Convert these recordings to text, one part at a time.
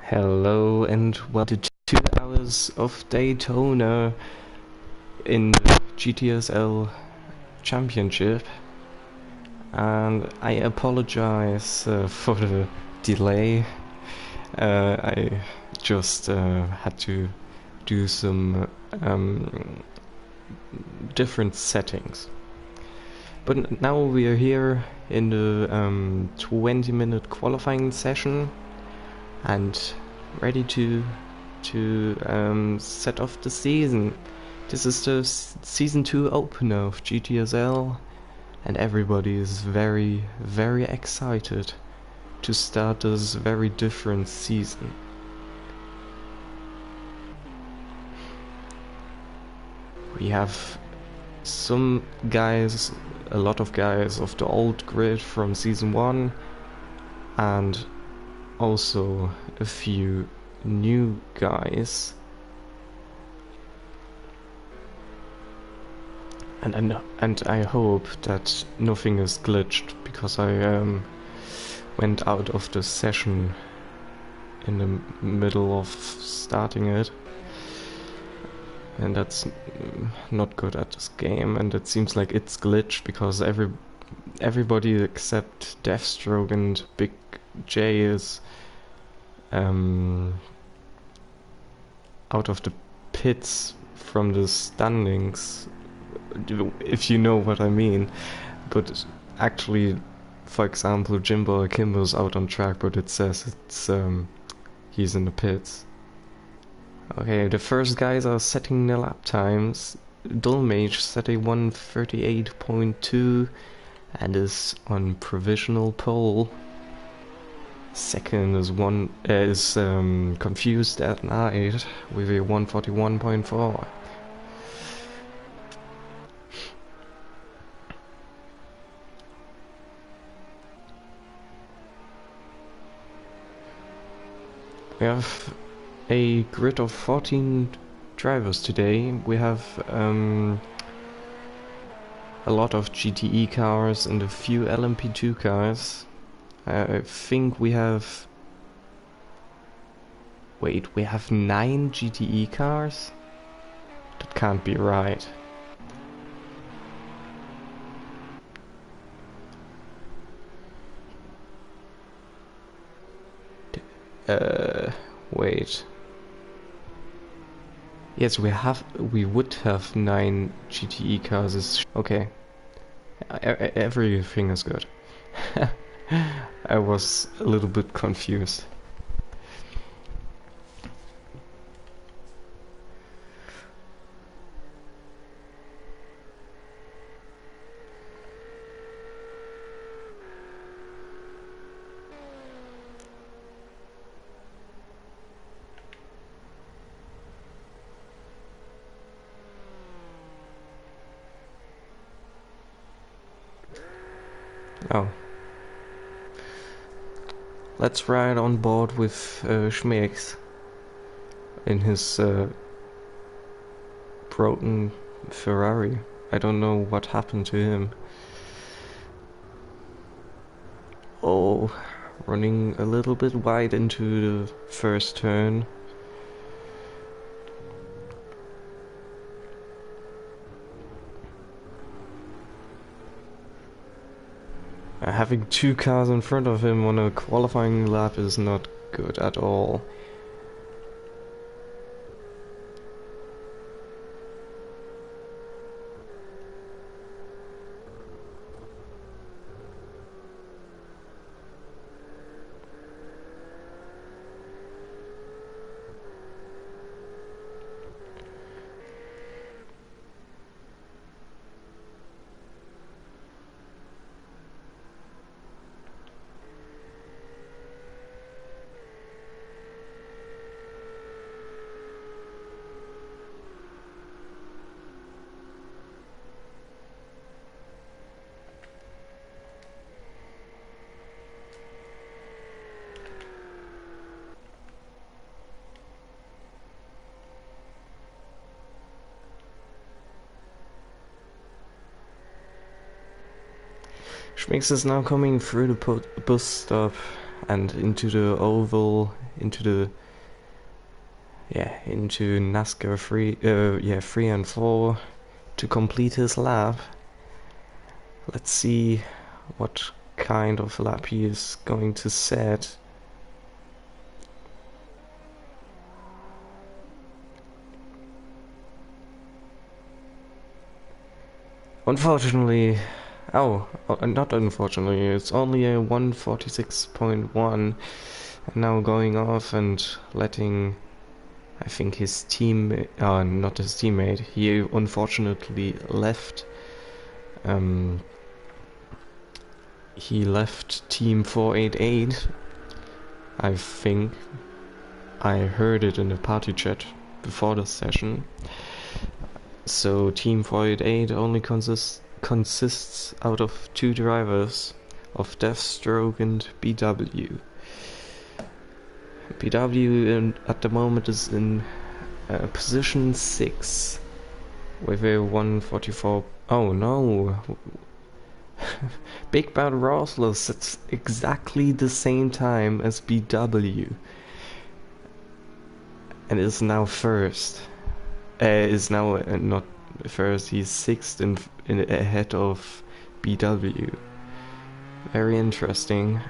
Hello and welcome to 2 hours of Daytona in the GTSL Championship. And I apologize for the delay. I just had to do some different settings. But now we are here in the 20-minute qualifying session and ready to set off the season. This is the season 2 opener of GTSL, and everybody is very excited to start this very different season. We have some guys, a lot of guys of the old grid from season 1, and also a few new guys, and I hope that nothing is glitched, because I went out of the session in the middle of starting it, and that's not good at this game. And it seems like it's glitched because everybody except Deathstroke and Big J is out of the pits from the standings, if you know what I mean. But actually, for example, Jimbo Akimbo's out on track, but it says it's he's in the pits. Okay, the first guys are setting their lap times. Dullmage set a 1:38.2 and is on provisional pole. Second is Confused at Night with a 1:41.4. We have a grid of 14 drivers today. We have a lot of GTE cars and a few LMP2 cars. I think we have... Wait, we have 9 GTE cars? That can't be right. Wait. Yes, we would have 9 GTE cars. Okay. Everything is good. I was a little bit confused. Oh. Let's ride on board with Schmix in his broken Ferrari. I don't know what happened to him. Oh, running a little bit wide into the first turn. Having 2 cars in front of him on a qualifying lap is not good at all. Schmix is now coming through the bus stop and into the oval, into NASCAR 3 and 4 to complete his lap. Let's see what kind of lap he is going to set. Unfortunately, not unfortunately, it's only a 146.1, and now going off and letting, I think his team, not his teammate, he unfortunately left, he left Team 488, I think. I heard it in the party chat before the session. So Team 488 only consists out of 2 drivers, of Deathstroke and BW. BW at the moment is in position 6 with a 144. Oh no! Big Bad Rosler sits exactly the same time as BW and is now first. Is now not first, he's 6th in ahead of BW. Very interesting.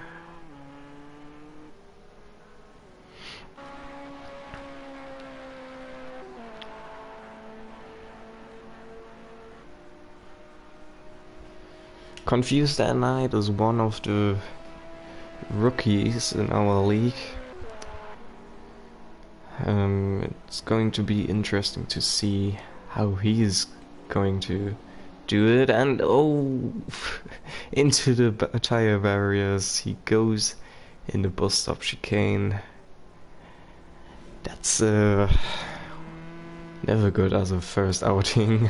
Confused at Night is one of the rookies in our league. It's going to be interesting to see how he's going to do it. And oh, into the tire barriers he goes in the bus stop chicane. That's never good as a first outing.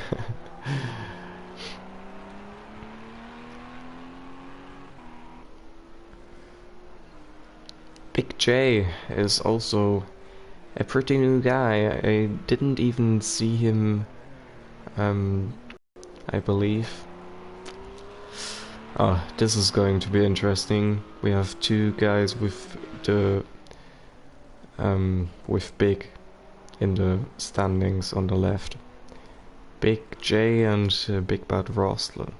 Big J is also a pretty new guy. I didn't even see him, I believe. Oh, this is going to be interesting. We have 2 guys with the with Big in the standings on the left. Big J and Big Bad Rosler.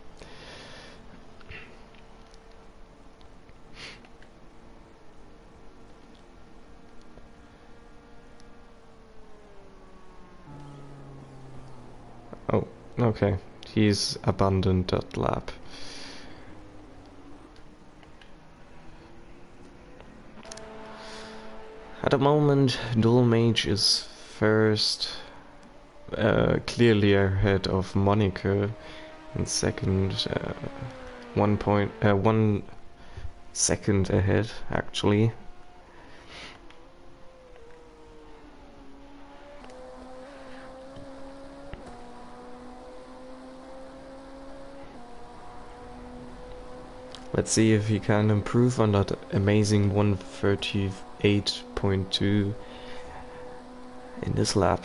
Oh, okay. He's abandoned that lap. At the moment, Dual Mage is first, clearly ahead of Monica, and second, 1 second ahead, actually. Let's see if he can improve on that amazing 138.2 in this lap.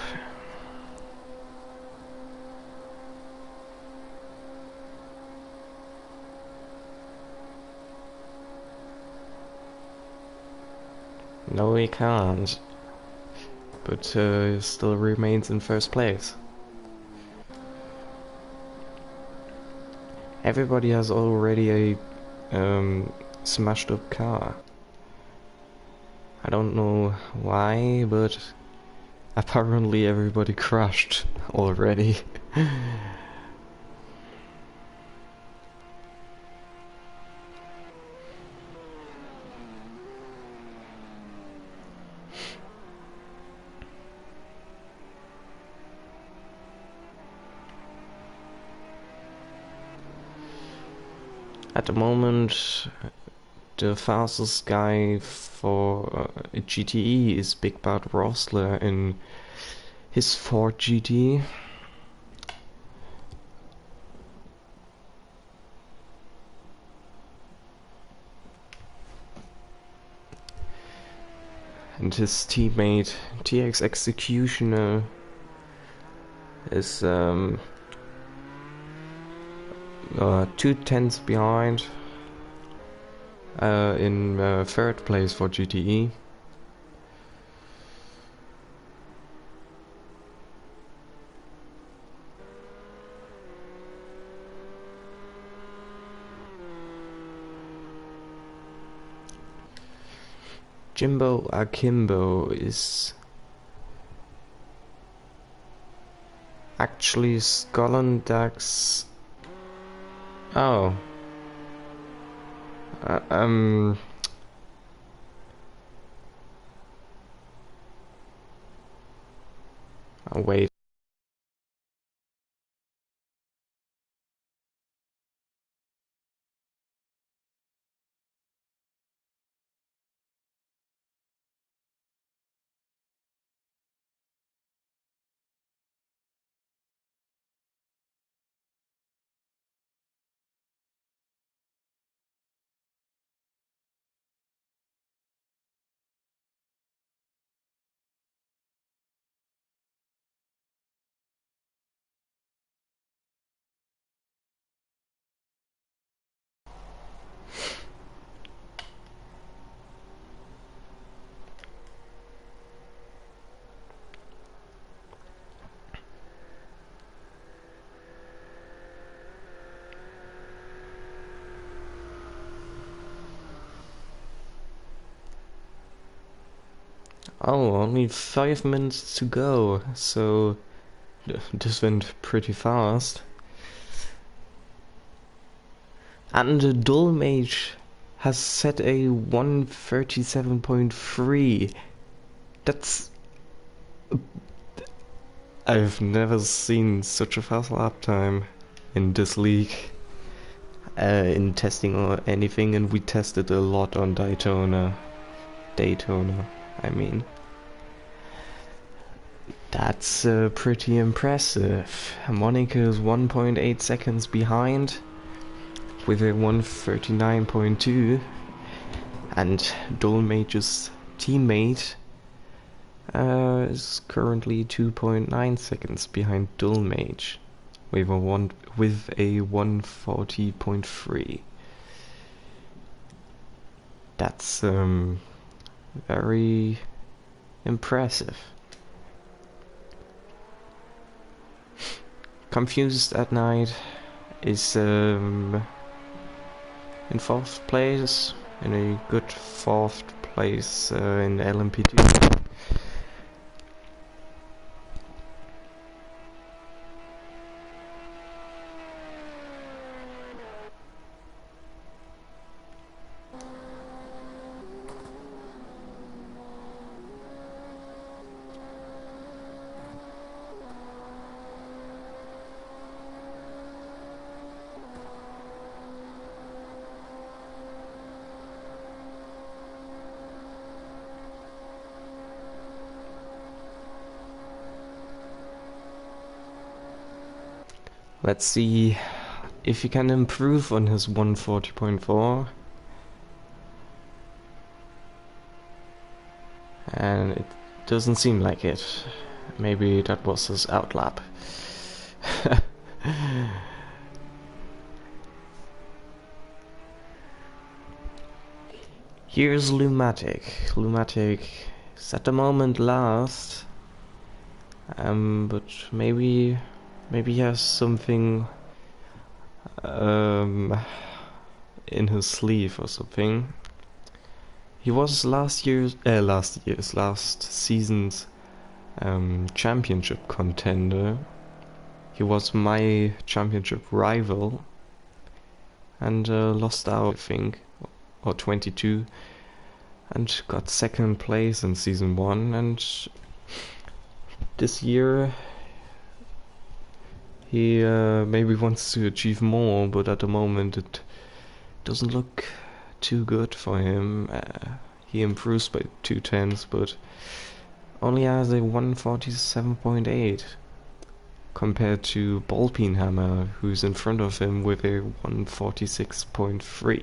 No, he can't. But still remains in first place. Everybody has already a smashed up car. I don't know why, but apparently everybody crashed already. At the moment, the fastest guy for GTE is Big Bad Rosler in his Ford GT. And his teammate TX Executioner is 2 tenths behind. in third place for GTE. Jimbo Akimbo is actually Scotland Dax. Oh. Oh, wait. Oh, only 5 minutes to go, so this went pretty fast. And the Dull Mage has set a 137.3. That's... I've never seen such a fast lap time in this league. In testing or anything, and we tested a lot on Daytona, I mean. That's pretty impressive. Monica is 1.8 seconds behind with a 139.2, and Dolmage's teammate is currently 2.9 seconds behind Dolmage with a 140.3. That's very impressive. Confused at Night is in 4th place, in a good 4th place in LMP2. Let's see if he can improve on his 140.4. And it doesn't seem like it. Maybe that was his outlap. Here's Lumatic. Lumatic is at the moment last. But maybe he has something in his sleeve or something. He was last season's championship contender. He was my championship rival and lost out, I think, or 22, and got 2nd place in season 1. And this year he maybe wants to achieve more, but at the moment it doesn't look too good for him. He improves by 2/10, but only has a 147.8 compared to Ballpeenhammer, who's in front of him with a 146.3.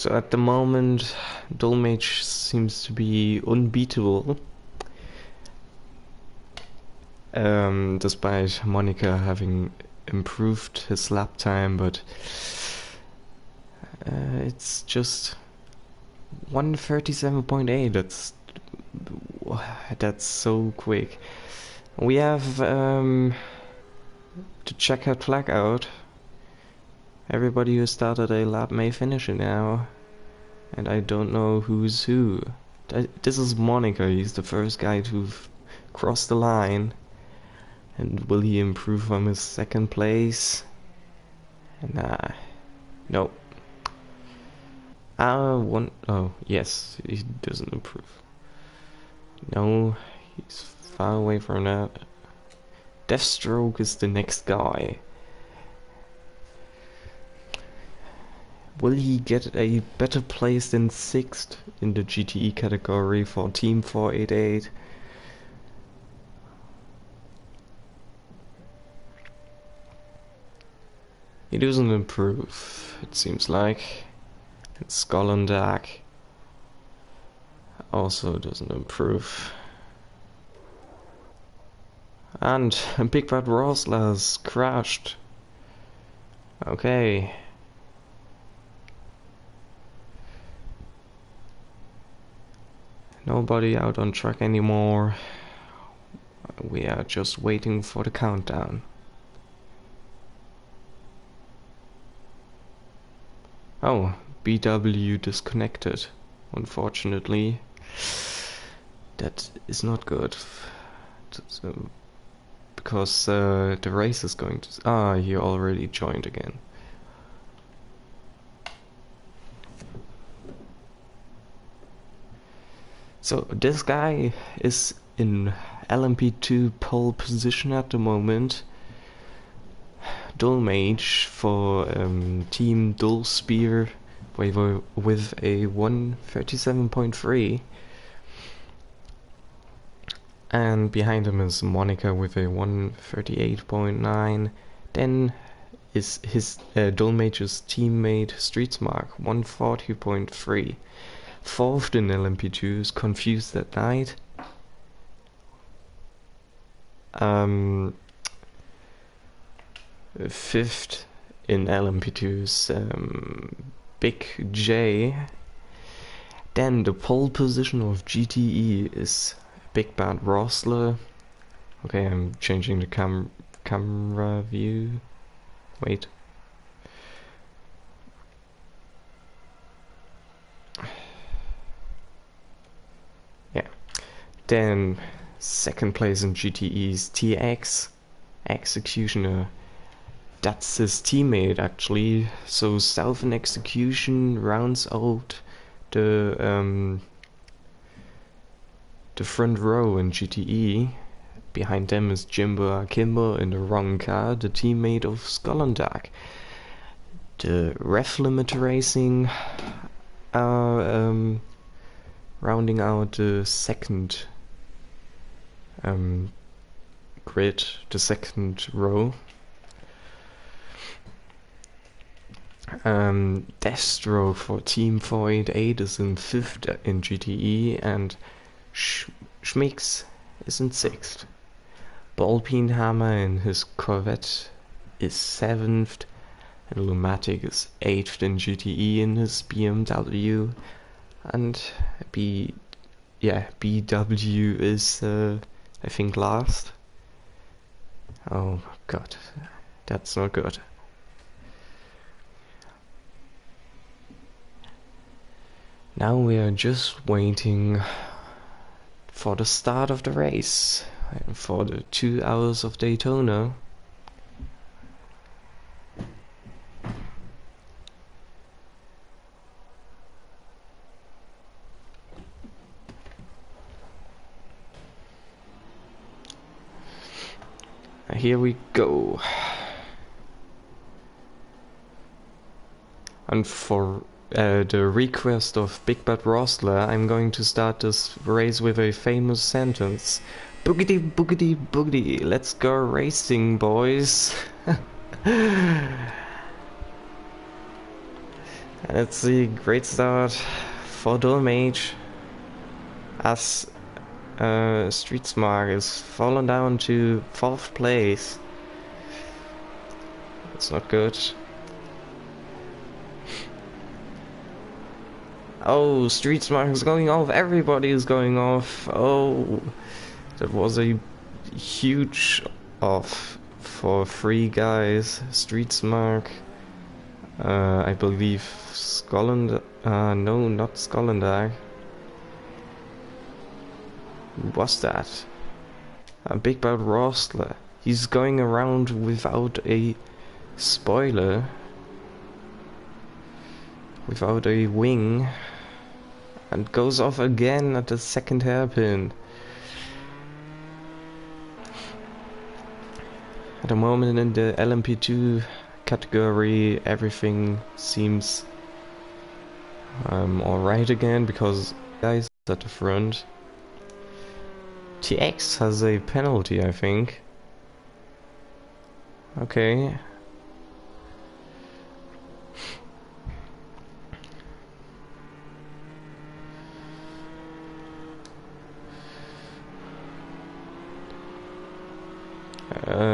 So at the moment, Dolmage seems to be unbeatable. Despite Monica having improved his lap time, but it's just 1:37.8. That's so quick. We have the checkered flag out. Everybody who started a lap may finish it now, and I don't know who's who. This is Monica. He's the first guy to cross the line. And will he improve from his second place? Nah, no. Oh, yes, he doesn't improve. No, he's far away from that. Deathstroke is the next guy. Will he get a better place than 6th in the GTE category for Team 488? He doesn't improve, it seems like. And Skollendag also doesn't improve. And Big Bad Rosler's crashed. Okay. Nobody out on track anymore. We are just waiting for the countdown. Oh, BW disconnected. Unfortunately. That is not good. Because the race is going to... Ah, he already joined again. So this guy is in LMP2 pole position at the moment. Dolmage for Team Dullspear with a 1:37.3. And behind him is Monica with a 1:38.9. Then is his Dolmage's teammate Streetsmark 1:40.3. Fourth in LMP2 is Confused at Night. Fifth in LMP2's Big J. Then the pole position of GTE is Big Bad Rosler. Okay, I'm changing the camera view. Wait. Yeah. Then second place in GTE's TX Executioner. That's his teammate actually. So Southern Execution rounds out the front row in GTE. Behind them is Jimbo Akimbo in the wrong car, the teammate of Skollendag. The Ref Limit Racing are rounding out the second grid, the second row. Deathstroke for Team 488 is in 5th in GTE, and Schmix is in 6th. Ballpeenhammer in his Corvette is 7th, and Lumatic is 8th in GTE in his BMW, and BW is I think last. Oh god, that's not good. Now we are just waiting for the start of the race, and for the 2 hours of Daytona. Here we go. And for the request of Big Bad Rosler, I'm going to start this race with a famous sentence. Boogity boogity boogity, let's go racing, boys. And it's a great start for Dolmage as Street Smart is fallen down to 4th place. It's not good. Oh, Street Smart is going off. Everybody is going off. Oh, that was a huge off for 3 guys. Street Smart. I believe Scotland. No, not Scotland. Who was that? Big Bad Rostler. He's going around without a spoiler. Without a wing. And goes off again at the 2nd hairpin. At the moment in the LMP2 category, everything seems alright again because guys at the front. TX has a penalty, I think. Okay.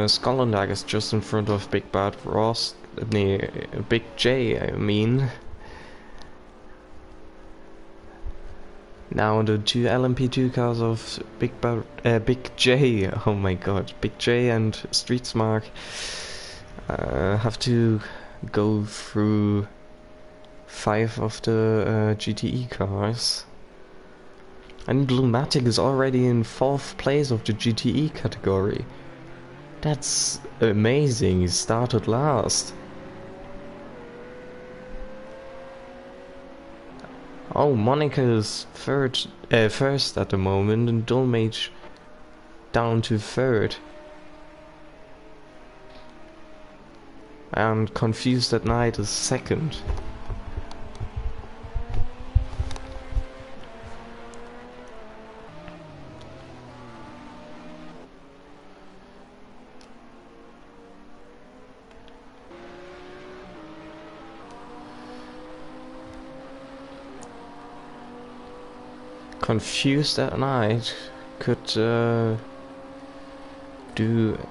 Scotland is just in front of Big Bad Ross, Big J, I mean. Now the 2 LMP2 cars of Big J, oh my god, Big J and Street Smart have to go through 5 of the GTE cars. And Bluematic is already in 4th place of the GTE category. That's amazing, he started last. Oh, Monica is first at the moment, and Dolmage down to 3rd. And Confused at Night is 2nd. Confused at Night could do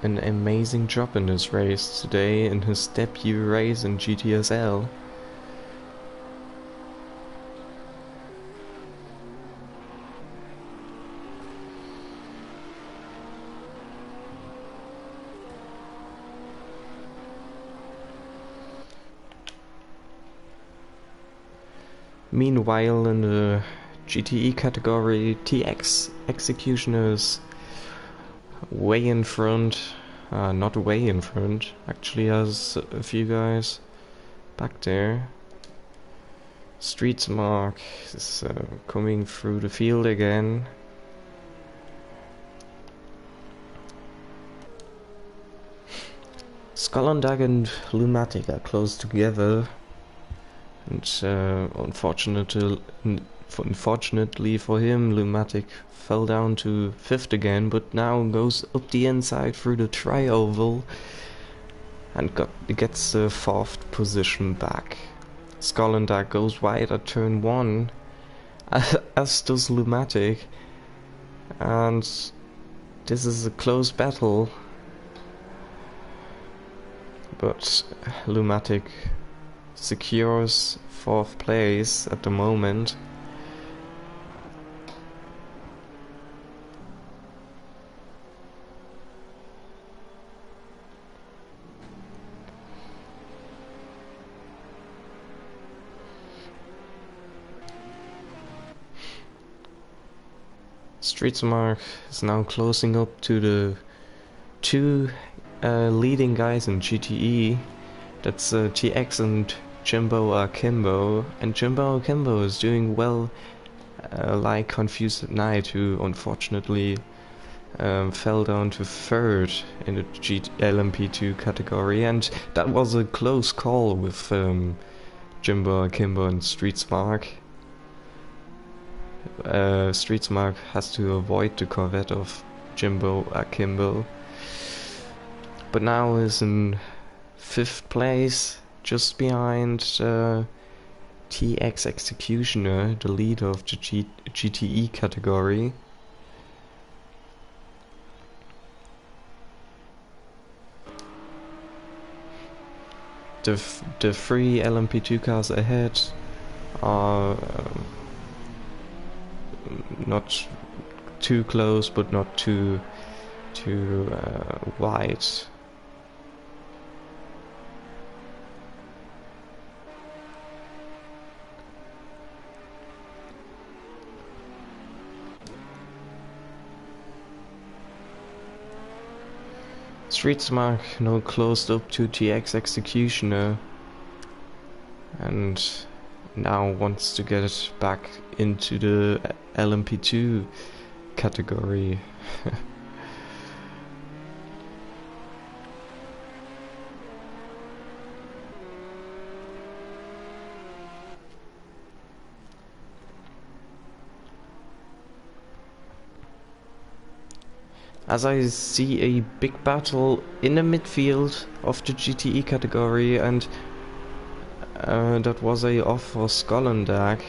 an amazing job in this race today in his debut race in GTSL. Meanwhile, in the GTE category, TX Executioners way in front, not way in front, actually has a few guys back there. Street Smart is coming through the field again. Scotland and Lunatic are close together, and unfortunately for him, Lunatic fell down to 5th again, but now goes up the inside through the tri-oval and gets the 4th position back. Scotland goes wide at turn 1, as does Lunatic, and this is a close battle, but Lunatic secures 4th place at the moment. Street Smart is now closing up to the 2 leading guys in GTE. That's TX and Jimbo Akimbo, and Jimbo Akimbo is doing well, like Confused at Night, who unfortunately fell down to 3rd in the LMP2 category, and that was a close call with Jimbo Akimbo and Street Smart. Street Smart has to avoid the Corvette of Jimbo Akimbo, but now is in 5th place, just behind TX Executioner, the leader of the GTE category. The three LMP2 cars ahead are not too close, but not too wide. Streetsmark now closed up to TX Executioner and now wants to get it back into the LMP2 category. As I see a big battle in the midfield of the GTE category, and that was a off for Skollendag.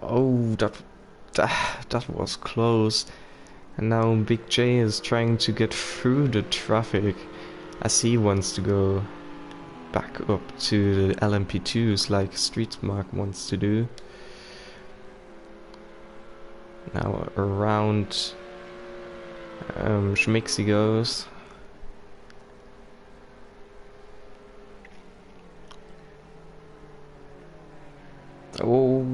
Oh, that was close. And now Big J is trying to get through the traffic as he wants to go back up to the LMP2s like Streetsmark wants to do. Now around Schmixi goes. Oh,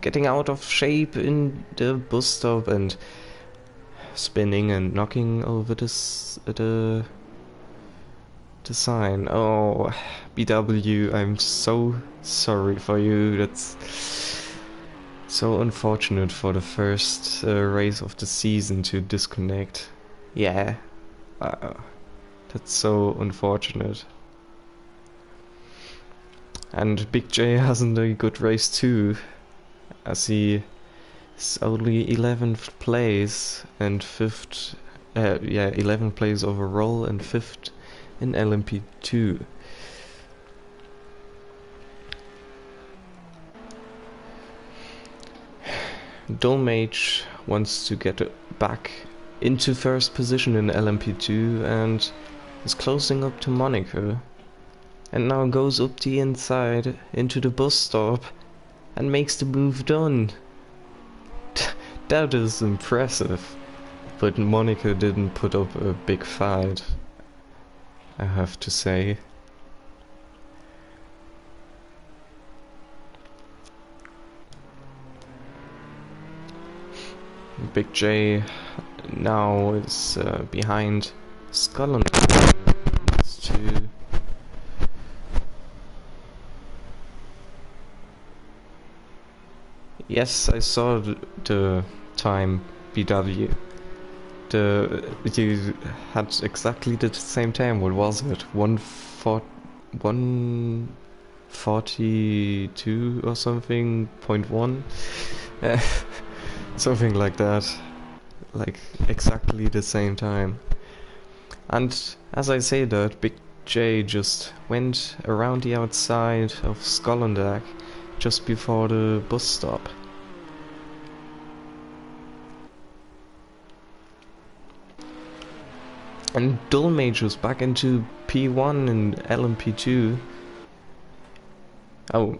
getting out of shape in the bus stop and spinning and knocking over the sign. Oh, BW, I'm so sorry for you. That's so unfortunate for the first race of the season to disconnect. Yeah, that's so unfortunate. And Big J hasn't a good race too, as he is only 11th place and 5th, 11th place overall and 5th in LMP2. Dolmage wants to get back into first position in LMP2 and is closing up to Monaco. And now goes up the inside into the bus stop and makes the move done. That is impressive. But Monaco didn't put up a big fight, I have to say. Big J now is behind Scotland. Yes, I saw the time, BW. You had exactly the same time. What was it? 142 or something? 0.1? Something like that. Like exactly the same time. And as I say that, Big J just went around the outside of Skollendag just before the bus stop. And Dolmage was back into P1 and LMP2. Oh,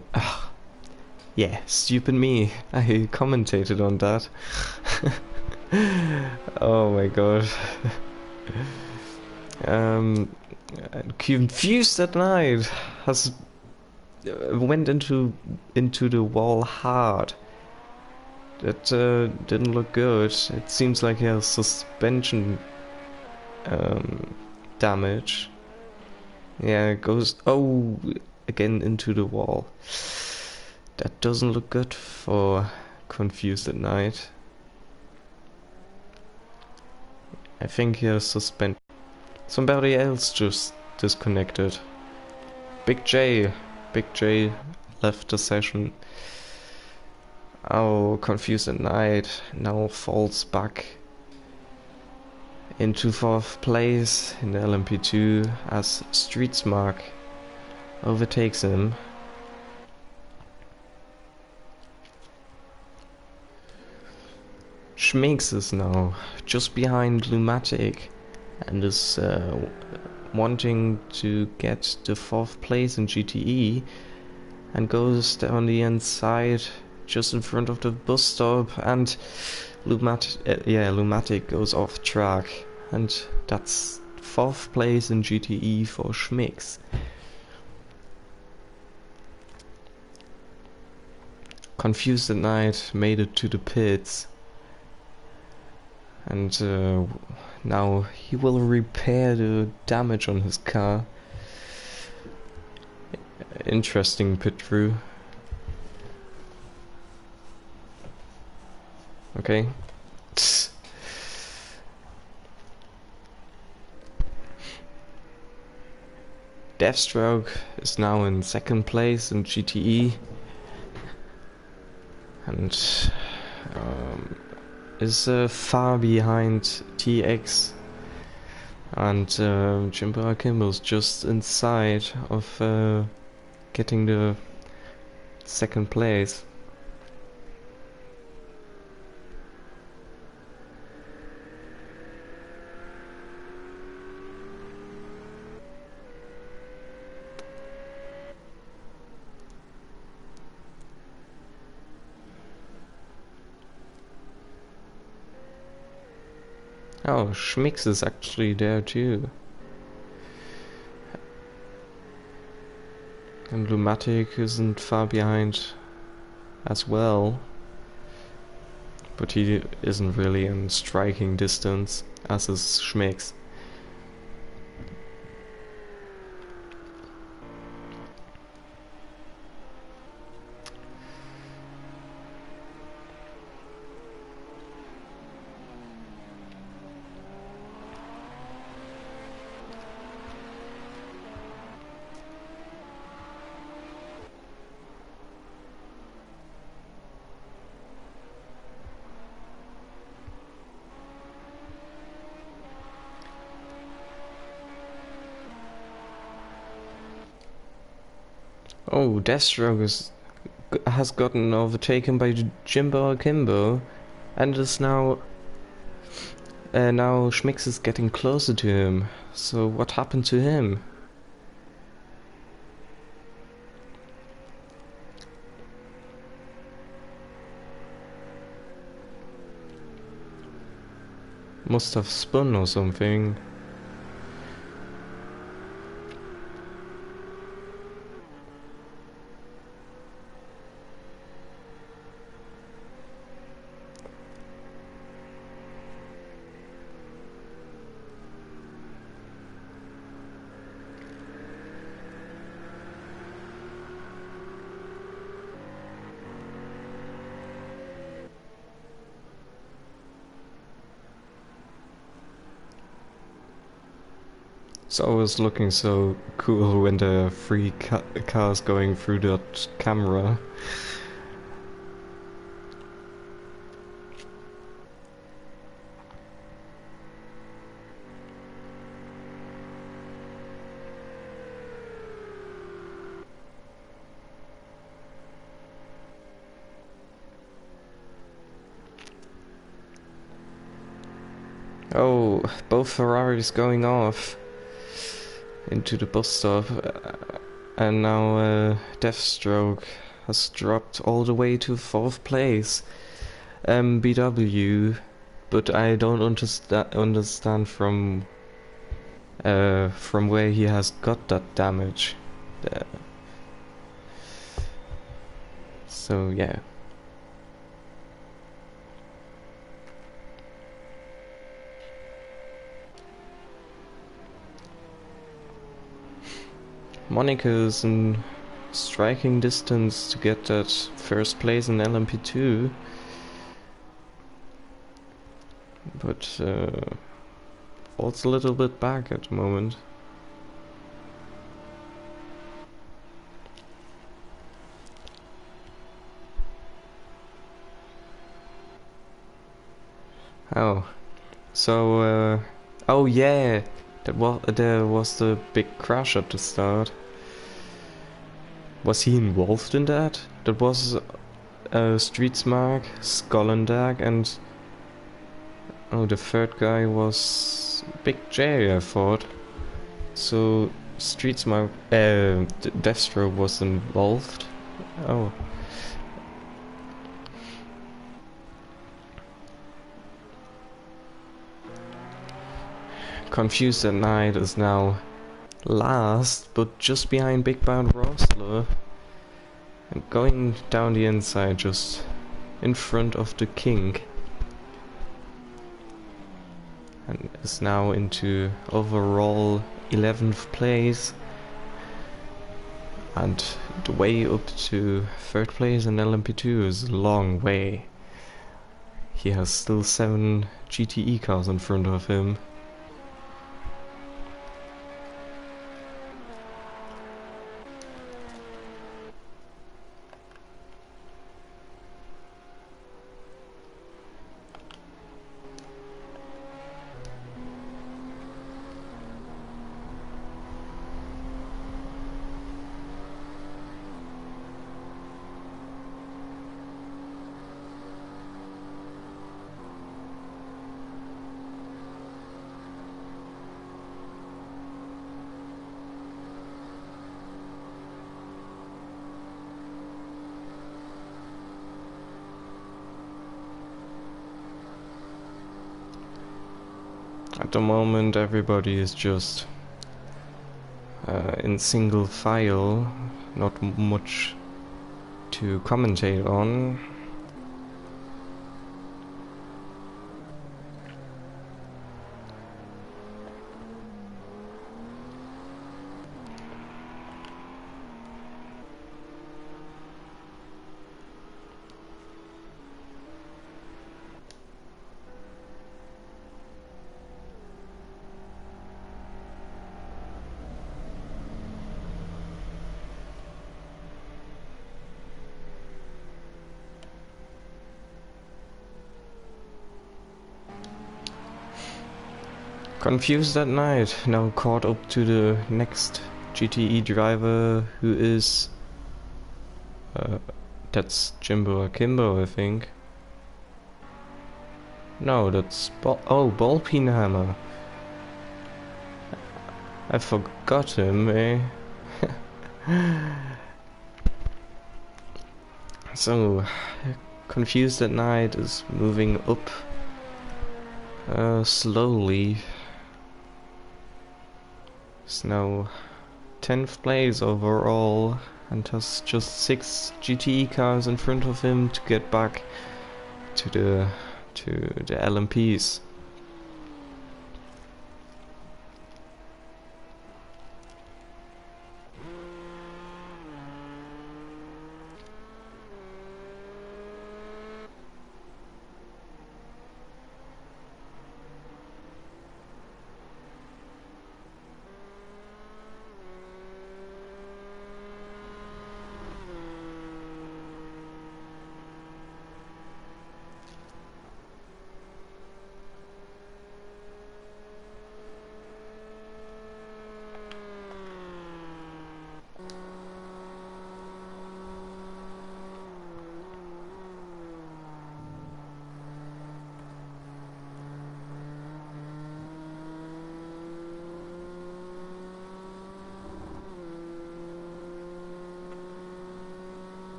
yeah, stupid me. I commentated on that. Oh my god. Confused at night has went into the wall hard. That didn't look good. It seems like he has suspension damage. Yeah, it goes again into the wall. That doesn't look good for Confused at Night. I think he has suspended. Somebody else just disconnected. Big J left the session. Oh, Confused at Night now falls back into 4th place in the LMP2 as Streetsmark overtakes him. Schminks is now just behind Lumatic and is wanting to get the 4th place in GTE and goes down the inside just in front of the bus stop, and Lumatic goes off track, and that's 4th place in GTE for Schmicks. Confused at Night made it to the pits, and now he will repair the damage on his car. Interesting pit crew. Okay. Deathstroke is now in 2nd place in GTE and is far behind TX, and Jimbo Akimbo's just inside of getting the 2nd place. Oh, Schmicks is actually there too. And Lumatic isn't far behind as well. But he isn't really in striking distance, as is Schmicks. Oh, Deathstroke has gotten overtaken by Jimbo Akimbo, and is now Schmicks is getting closer to him. So what happened to him? Must have spun or something. It's always looking so cool when there are 3 cars going through that camera. Oh, both Ferraris going off into the bus stop, and now Deathstroke has dropped all the way to 4th place. BW, but I don't understand from where he has got that damage. So yeah. Monica's in striking distance to get that 1st place in LMP2, but falls a little bit back at the moment. Oh, so oh yeah, there was the big crash at the start. Was he involved in that? That was Streetsmark, Skollendag, and oh, the third guy was Big J, I thought. So Streetsmark, Destro was involved. Oh. Confused at Night is now last, but just behind Big Bad Rosler. And going down the inside, just in front of the King. And is now into overall 11th place. And the way up to 3rd place in LMP2 is a long way. He has still 7 GTE cars in front of him. At the moment everybody is just in single file, not much to commentate on. Confused at Night, now caught up to the next GTE driver, who is that's Jimbo Akimbo, I think. No, that's Ballpeenhammer. I forgot him, eh? So, Confused at Night is moving up slowly. It's now 10th place overall and has just 6 GTE cars in front of him to get back to the LMPs.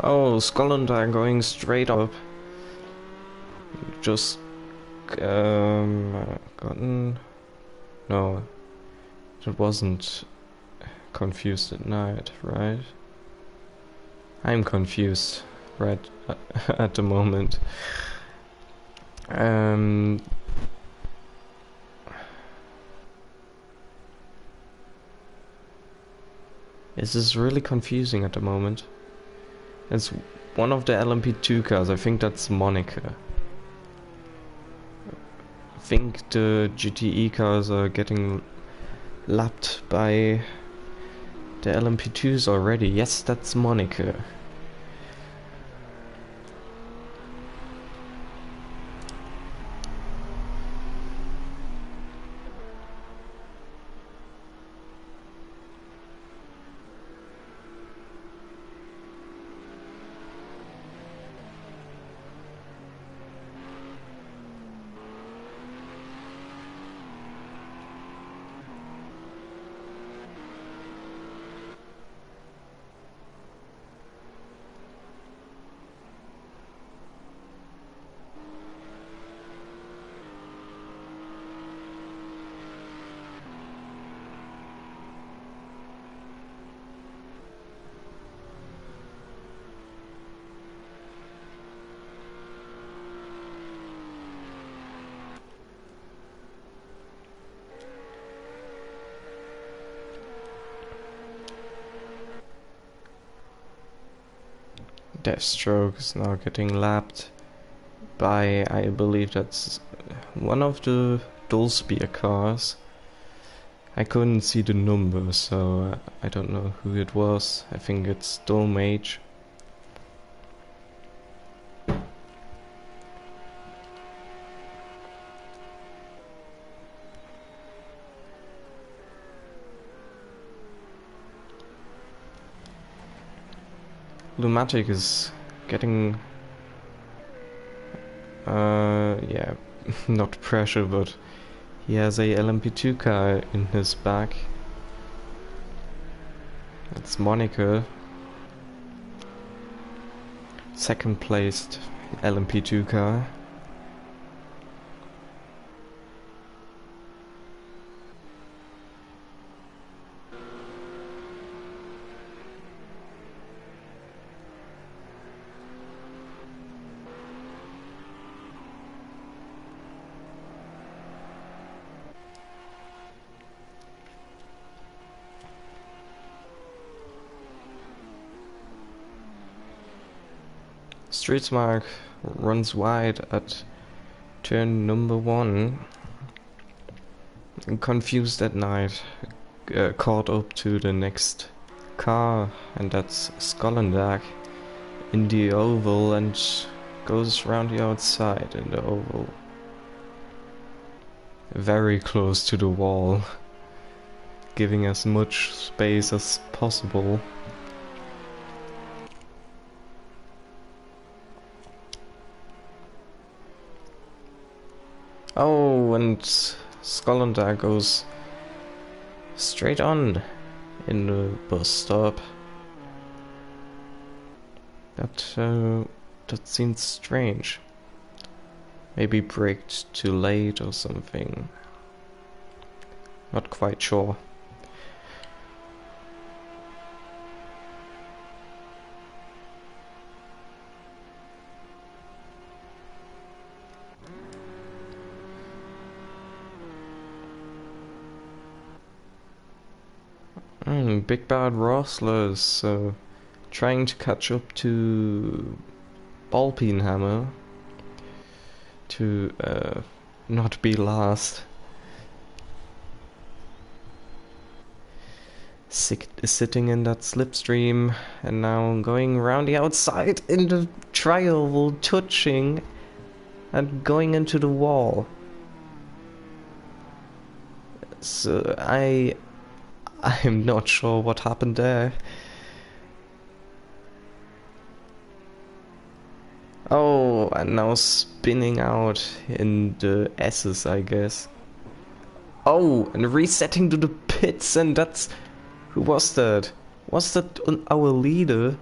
Oh, Scotland are going straight up. Just gotten. No, it wasn't Confused at Night, right? I'm confused right at the moment. This is really confusing at the moment. It's one of the LMP2 cars, I think that's Monica. think the GTE cars are getting lapped by the LMP2s already. Yes, that's Monica. Deathstroke is now getting lapped by, I believe that's one of the Dulspear cars. I couldn't see the number, so I don't know who it was. I think it's Dolmage. Lumatic is getting yeah, not pressure, but he has a LMP2 car in his back. It's Monica, second placed LMP2 car. Streetsmark runs wide at turn number 1. Confused at night, caught up to the next car, and that's Skollendag in the oval and goes round the outside in the oval. Very close to the wall, giving as much space as possible. Oh, and Skollendag goes straight on in the bus stop. That seems strange. Maybe braked too late or something. Not quite sure. Big Bad Rosslers trying to catch up to Balpinhammer to not be last. Sitting in that slipstream and now going around the outside in the trial, touching and going into the wall. So I'm not sure what happened there. Oh, and now spinning out in the S's, I guess. Oh, and resetting to the pits, and that's... Who was that? Was that our leader?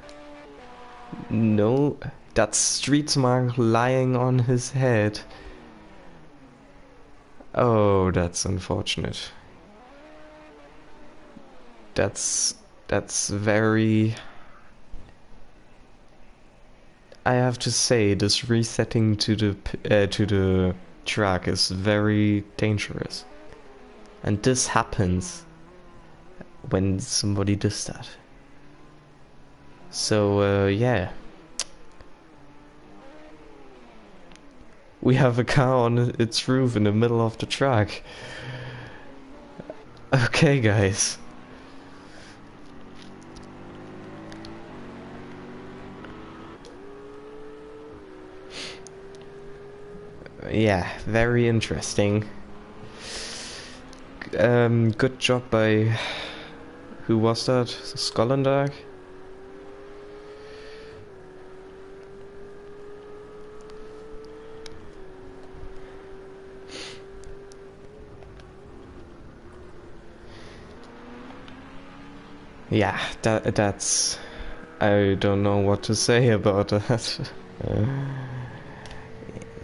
No, that's Streetsmark lying on his head. Oh, that's unfortunate. That's very... I have to say, this resetting to the track is very dangerous, and this happens when somebody does that. So yeah, We have a car on its roof in the middle of the track. Okay, guys. Yeah, very interesting. Good job by... Who was that? Scotland? Yeah, that's... I don't know what to say about that.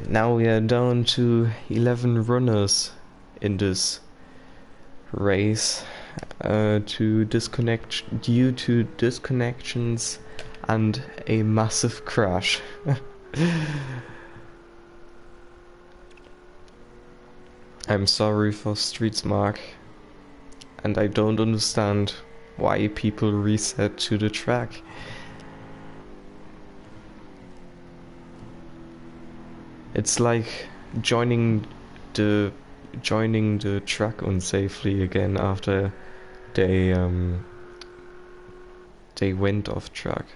Now we are down to 11 runners in this race due to disconnections and a massive crash. I'm sorry for Streetsmark, and I don't understand why people reset to the track. It's like joining the track unsafely again after they went off track.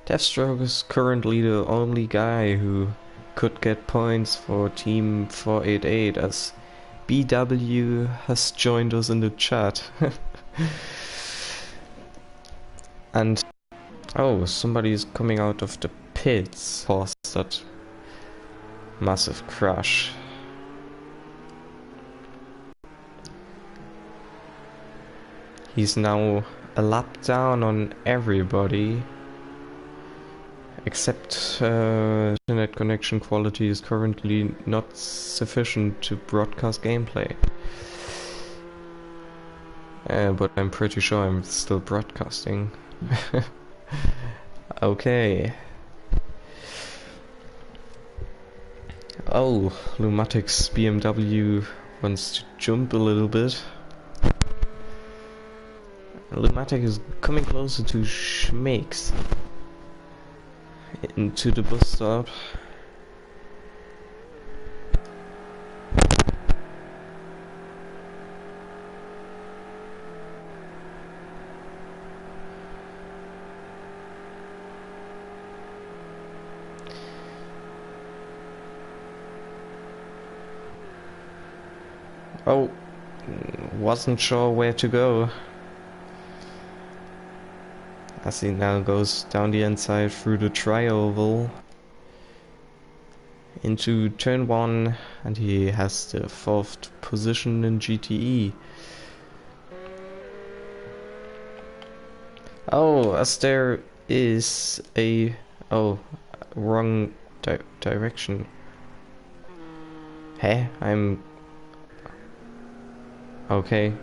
Deathstroke is currently the only guy who could get points for Team 488 as BW has joined us in the chat. And oh, somebody's coming out of the pits past that massive crash. He's now a lap down on everybody. Except internet connection quality is currently not sufficient to broadcast gameplay. But I'm pretty sure I'm still broadcasting. Okay. Oh, Lumatic's BMW wants to jump a little bit. Lumatic is coming closer to Schmakes. Into the bus stop. Oh, wasn't sure where to go. As he now goes down the inside through the tri-oval into turn 1, and he has the 4th position in GTE. Oh, as there is a... oh, wrong direction. Hey, I'm... okay.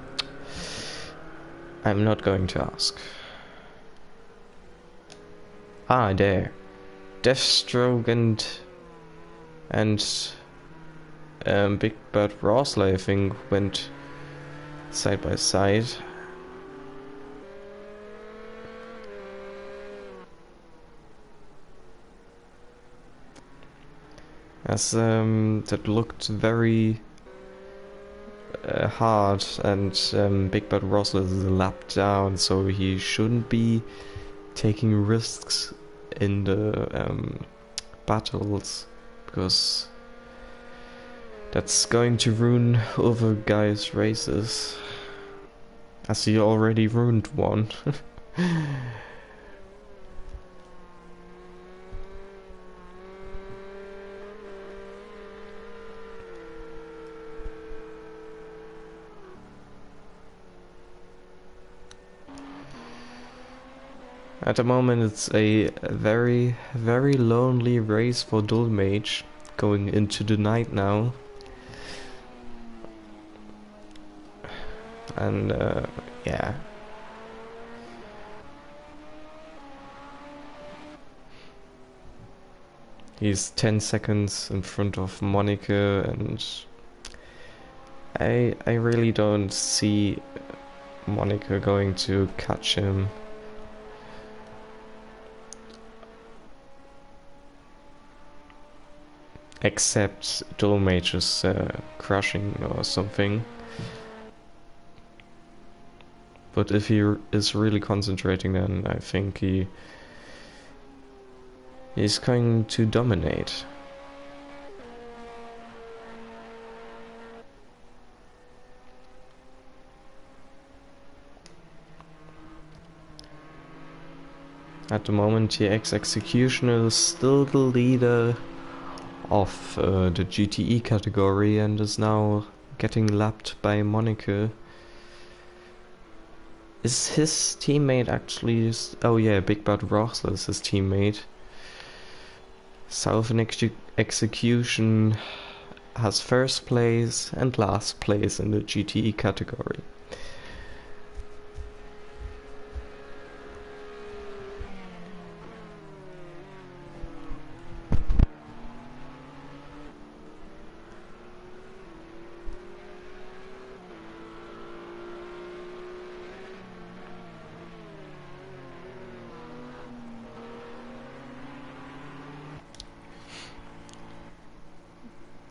I'm not going to ask. Ah, there. Deathstroke and Big Bad Rosley, I think, went side by side. As that looked very hard, and Big Bad Rosley is a lap down, so he shouldn't be taking risks in the battles, because that's going to ruin other guys' races, as he already ruined one. At the moment it's a very, very lonely race for Dulmage, going into the night now. And yeah. He's 10 seconds in front of Monica, and I really don't see Monica going to catch him. Except Dolmage is crashing or something. But if he is really concentrating, then I think he's going to dominate. At the moment, TX Executioner is still the leader of the GTE category and is now getting lapped by Monica. Is his teammate actually... Oh yeah, Big Bad Rossler is his teammate. Southern Execution has first place and last place in the GTE category.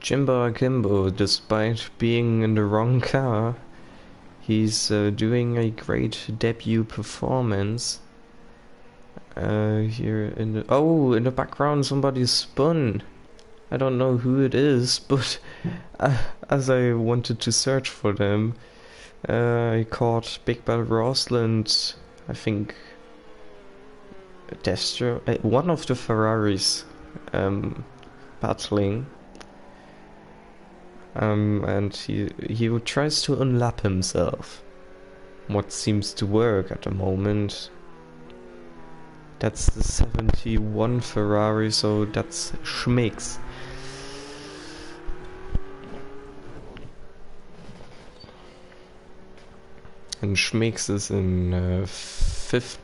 Jimbo Akimbo, despite being in the wrong car, he's doing a great debut performance. Here in the background somebody spun. I don't know who it is, but as I wanted to search for them, I caught Big Bad Rosland, I think Destro, one of the Ferraris battling. And he tries to unlap himself. What seems to work at the moment. That's the 71 Ferrari, so that's Schmicks. And Schmicks is in 5th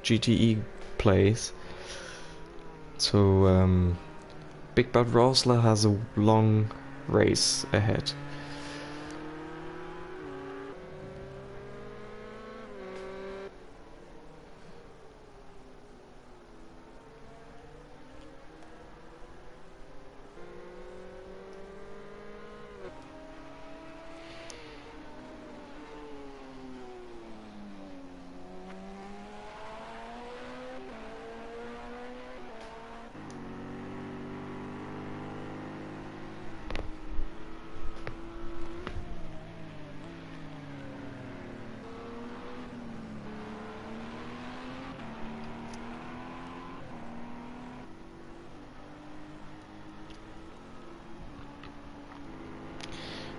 GTE place. So Big Bad Rosler has a long race ahead.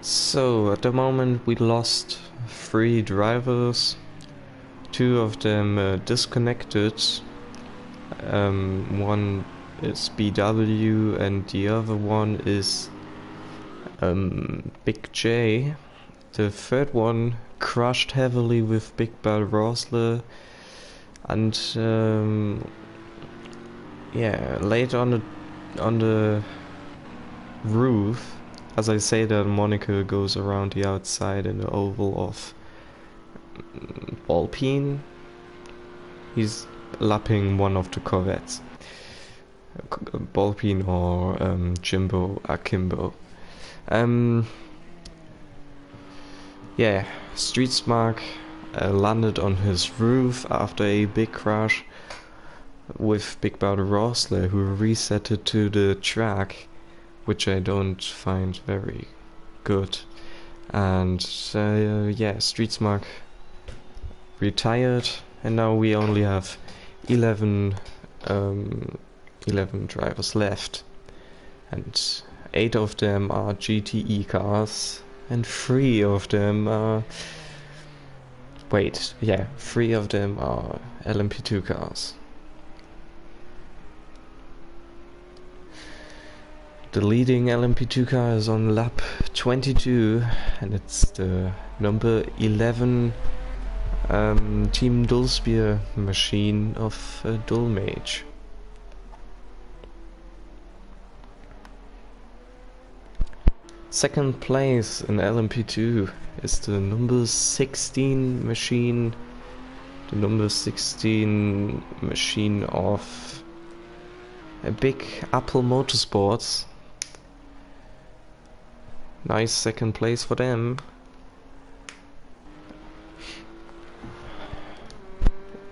So at the moment we lost 3 drivers, 2 of them disconnected, one is BW and the other one is Big J. The third one crashed heavily with Big Bad Rosler, and yeah, laid on the roof. As I say that, Monica goes around the outside in the oval of Balpine. He's lapping one of the Corvettes. Balpine or Jimbo Akimbo. Yeah, Street Smart landed on his roof after a big crash with Big Bad Rosler, who reset it to the track, which I don't find very good. And yeah, Street Smart retired, and now we only have 11 drivers left, and 8 of them are GTE cars, and 3 of them are... Wait, yeah, 3 of them are LMP2 cars. The leading LMP2 car is on lap 22, and it's the number 11 Team Dulspear machine of Dolmage. Second place in LMP2 is the number 16 machine. The number 16 machine of a big Apple Motorsports. Nice second place for them.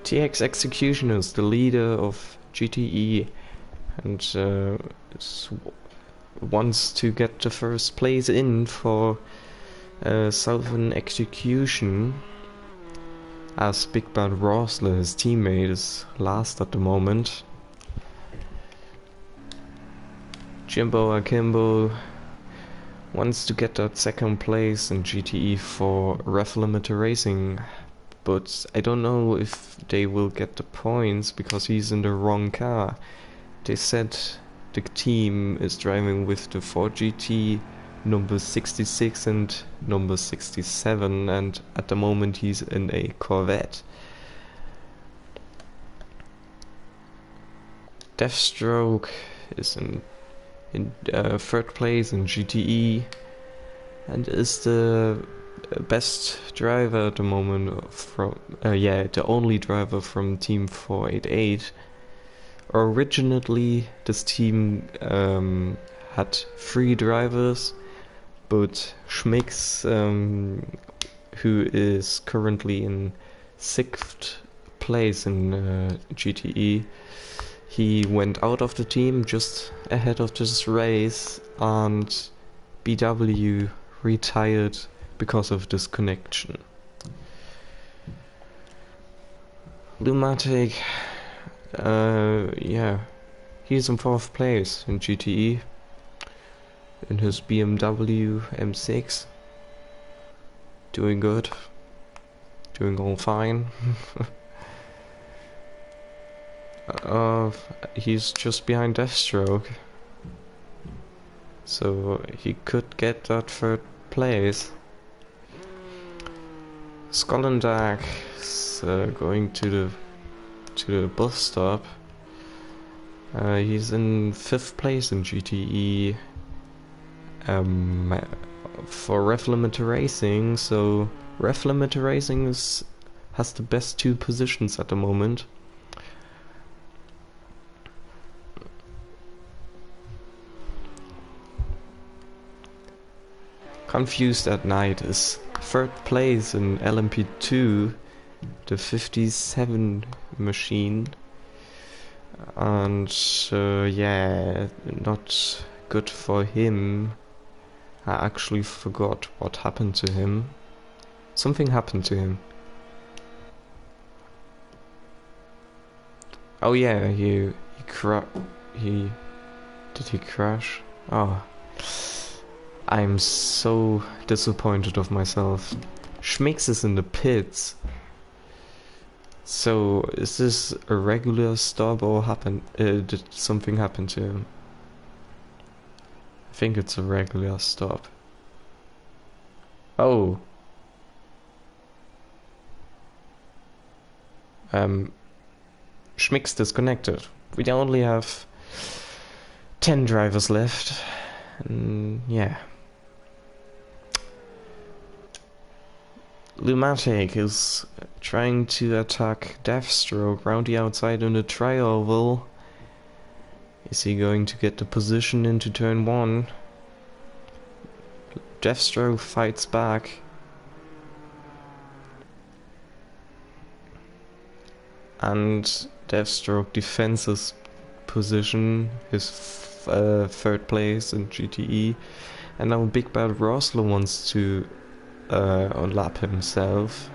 TX Execution is the leader of GTE and wants to get the first place in for Southern Execution, as Big Bad Rosler, his teammate, is last at the moment. Jimbo Akimbo wants to get that second place in GTE for Ref Limited Racing, but I don't know if they will get the points because he's in the wrong car. They said the team is driving with the 4GT number 66 and number 67, and at the moment he's in a Corvette. Deathstroke is in third place in GTE and is the best driver at the moment from the only driver from Team 488. Originally this team had 3 drivers, but Schmicks, who is currently in 6th place in GTE, he went out of the team just ahead of this race, and BW retired because of this connection. Lumatic, he's in 4th place in GTE in his BMW M6. Doing good. Doing all fine. He's just behind Deathstroke, so he could get that 3rd place. Skollendag is going to the bus stop. He's in 5th place in GTE for Ref Limited Racing, so Ref Limited Racing has the best 2 positions at the moment. Confused at Night is 3rd place in LMP2, the 57 machine, and not good for him. I actually forgot what happened to him. Something happened to him. Oh yeah, did he crash? Oh, I'm so disappointed of myself. Schmicks is in the pits. So is this a regular stop or did something happen to him? I think it's a regular stop. Oh. Schmicks disconnected. We only have 10 drivers left. And yeah. Lumatic is trying to attack Deathstroke round the outside in the tri-oval. Is he going to get the position into turn 1? Deathstroke fights back. And Deathstroke defends his position, his 3rd place in GTE. And now Big Bad Rosler wants to unlap himself.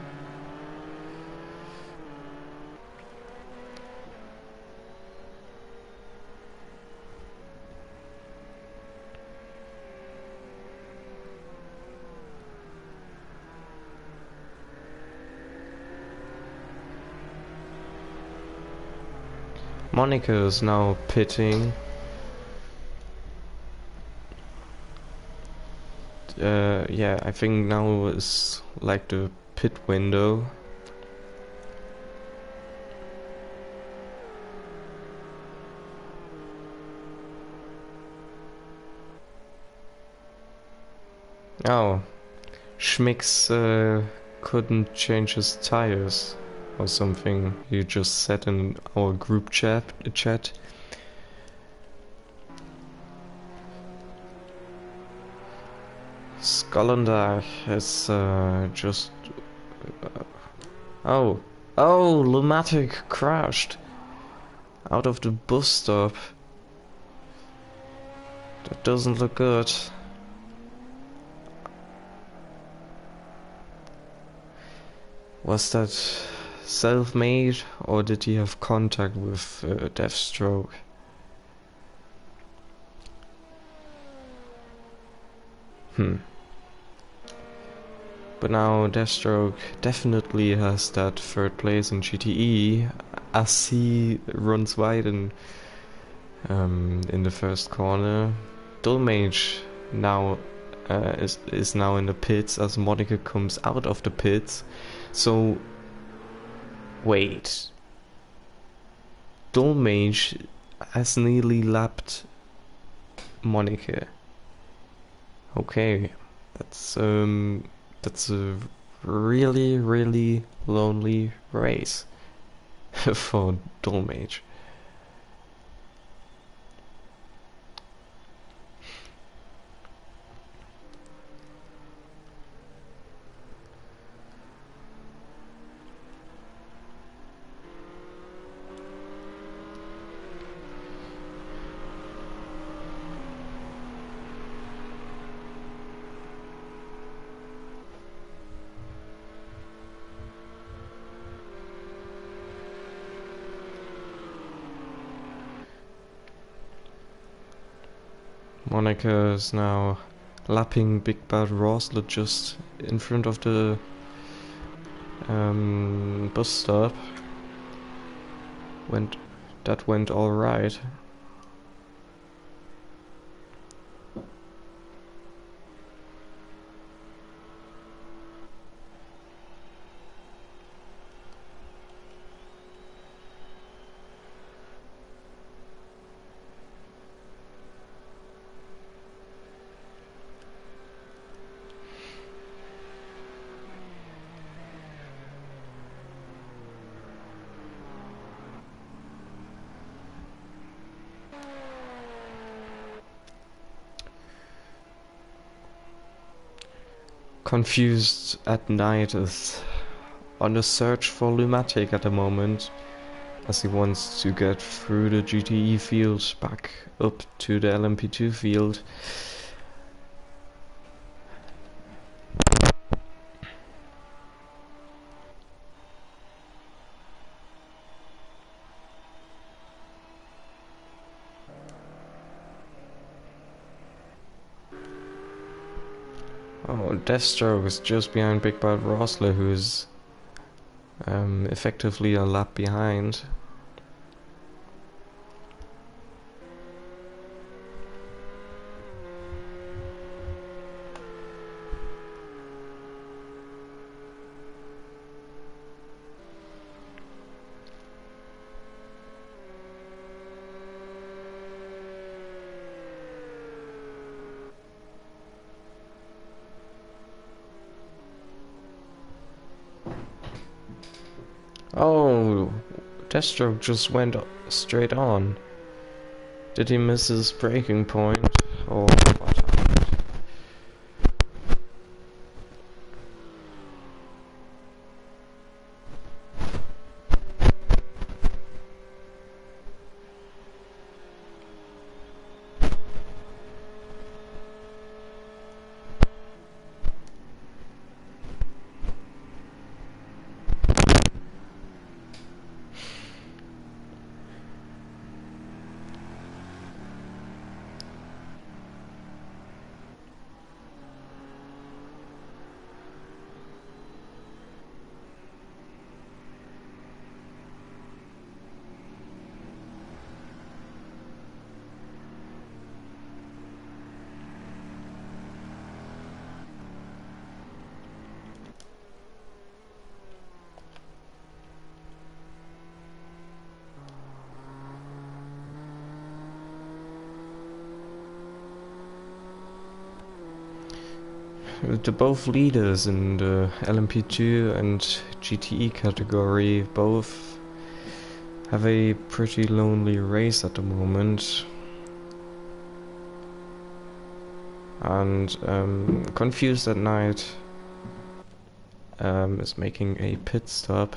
Monica is now pitting. I think now is like the pit window. Oh, Schmicks couldn't change his tires or something. He just said in our group chat. Skolandar is just... oh, Lumatic crashed out of the bus stop. That doesn't look good. Was that self-made, or did he have contact with Deathstroke? But now Deathstroke definitely has that third place in GTE, as he runs wide in the first corner. Dullmage now is now in the pits as Monica comes out of the pits. So wait, Dullmage has nearly lapped Monica. Okay, that's a really, really lonely race for Dullmage. Monica is now lapping Big Bad Rosler just in front of the bus stop. That went all right. Confused at Night is on the search for Lumatic at the moment, as he wants to get through the GTE field back up to the LMP2 field. Oh, Deathstroke is just behind Big Bad Rosler, who's effectively a lap behind. Oh, Deathstroke just went straight on. Did he miss his braking point, or what happened? the both leaders in the LMP2 and GTE category both have a pretty lonely race at the moment. And Confused at Night is making a pit stop.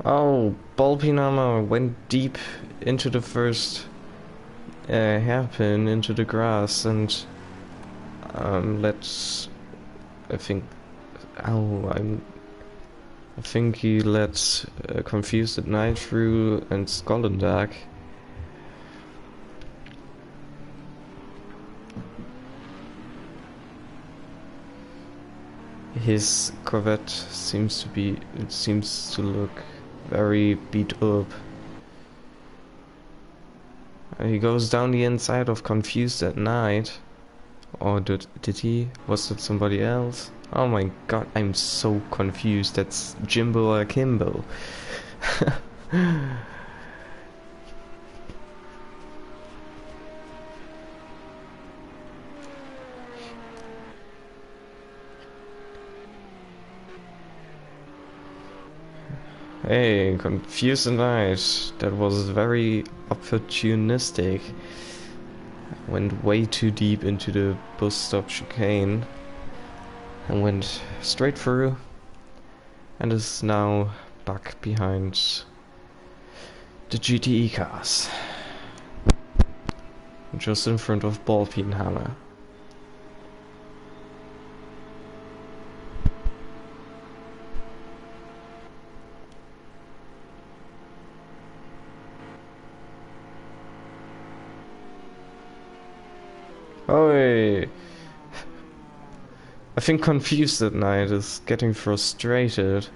Oh, Ballpinama went deep into the first hairpin into the grass and let's. I think. Oh, I think he let Confused at Night through and Skollendag. His Corvette seems to look very beat up. He goes down the inside of Confused at Night. Or did he? Was it somebody else? Oh my god, I'm so confused. That's Jimbo or Kimbo. Hey, Confused at Night. That was very opportunistic. Went way too deep into the bus stop chicane and went straight through and is now back behind the GTE cars, just in front of Ballpinhammer. Oh, I think Confused at Night is getting frustrated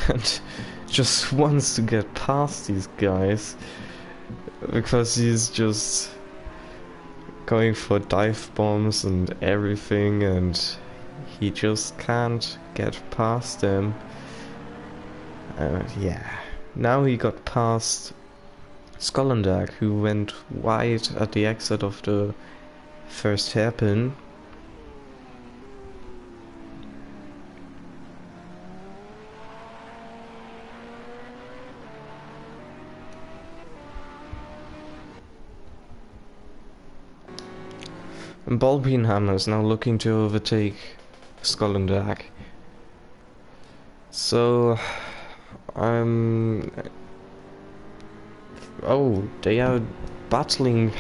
and just wants to get past these guys because he's just going for dive bombs and everything and he just can't get past them. Yeah, now he got past Skollendag, who went wide at the exit of the first hairpin. And Ballpinhammer is now looking to overtake Skollendag. So, oh, they are battling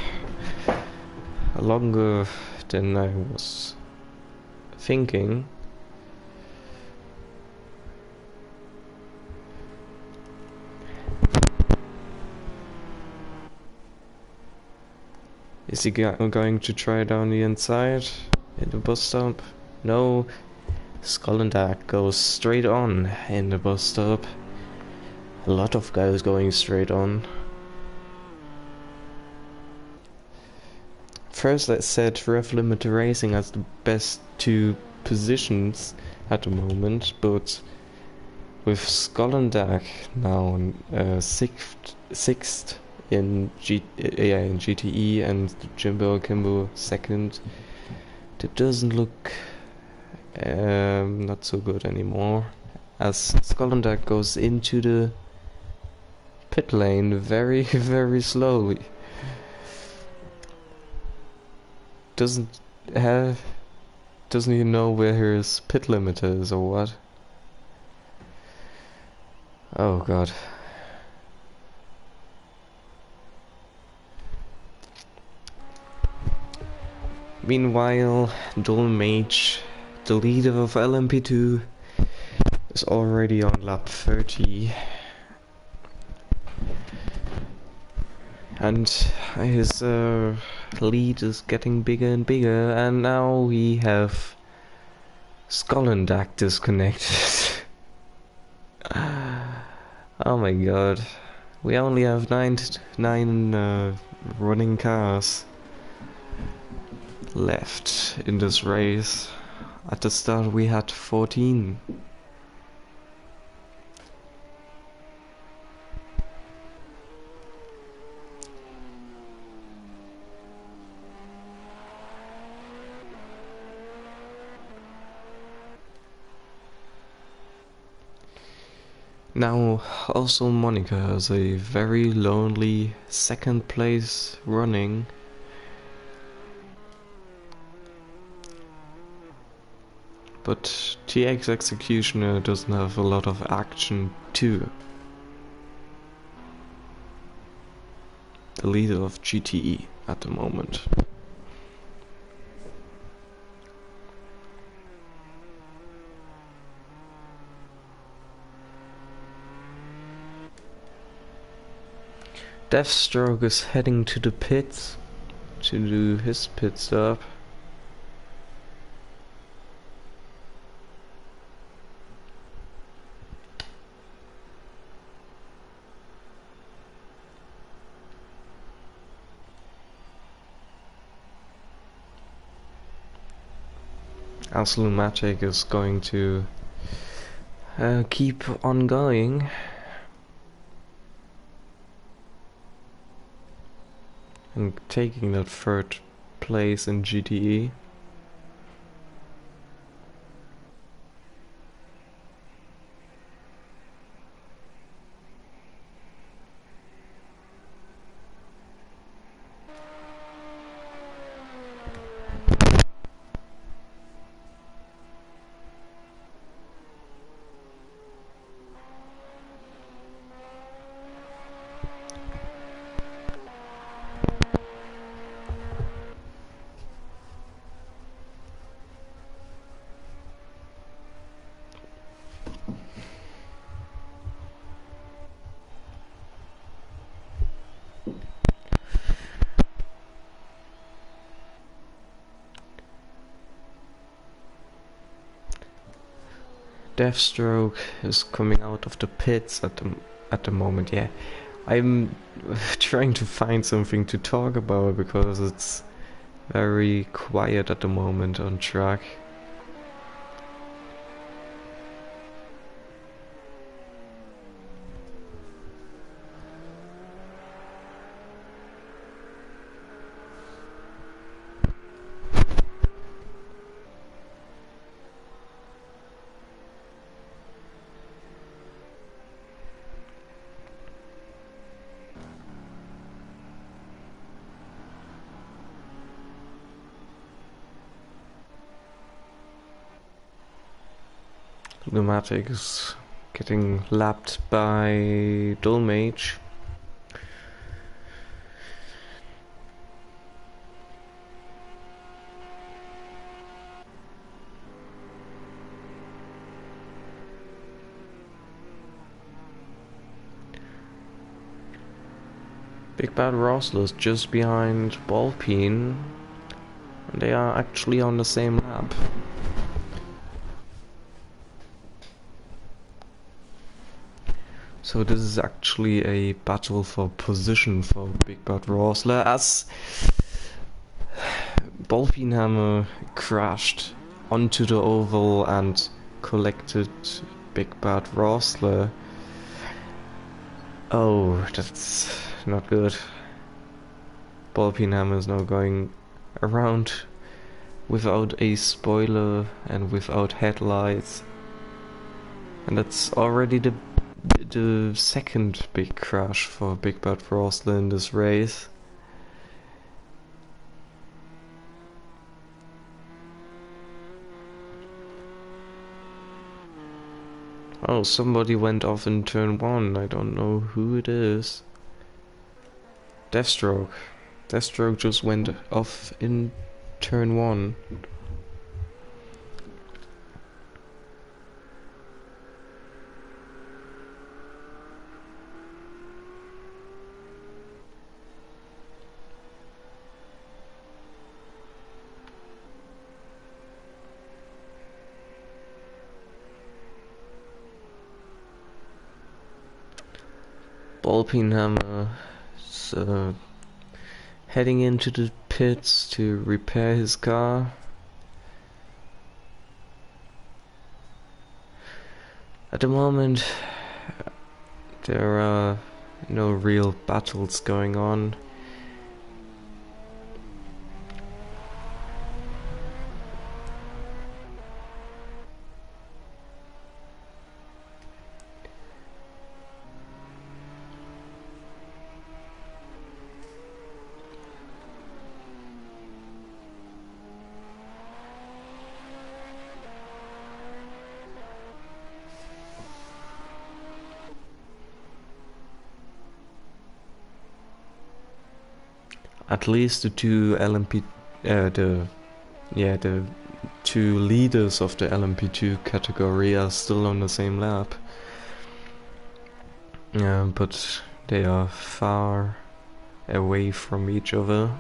longer than I was thinking. Is he going to try down the inside in the bus stop? No. Skollendag goes straight on in the bus stop. A lot of guys going straight on. First I said Rev Limiter Racing has the best two positions at the moment, but with Skollendag now sixth in GTE and Jimbo Kimbo second, it doesn't look not so good anymore, as Skollendag goes into the pit lane very very slowly. Doesn't he know where his pit limiter is or what? Oh god. Meanwhile, Dolmage, the leader of LMP2, is already on lap 30. And his lead is getting bigger and bigger, and now we have Skollendak disconnected. Oh my god. We only have nine running cars left in this race. At the start we had 14. Now, also Monica has a very lonely second place running. But TX Executioner doesn't have a lot of action too. The leader of GTE at the moment. Deathstroke is heading to the pits to do his pit stop. Aslumatic is going to keep on going. And taking that third place in GTE. Deathstroke is coming out of the pits at the moment. Yeah, I'm trying to find something to talk about because it's very quiet at the moment on track. Pneumatic is getting lapped by Dolmage. Big Bad Rosler is just behind Ballpeen, and they are actually on the same lap. So this is actually a battle for position for Big Bad Rosler, as Ballpeenhammer crashed onto the oval and collected Big Bad Rosler. Oh, that's not good. Ballpeenhammer is now going around without a spoiler and without headlights, and that's already the second big crash for Big Bad Rosler in this race. Oh, somebody went off in turn 1. I don't know who it is. Deathstroke. Deathstroke just went off in turn 1. Ballpeenhammer is heading into the pits to repair his car. At the moment, there are no real battles going on. At least the two LMP, the two leaders of the LMP2 category are still on the same lap. But they are far away from each other.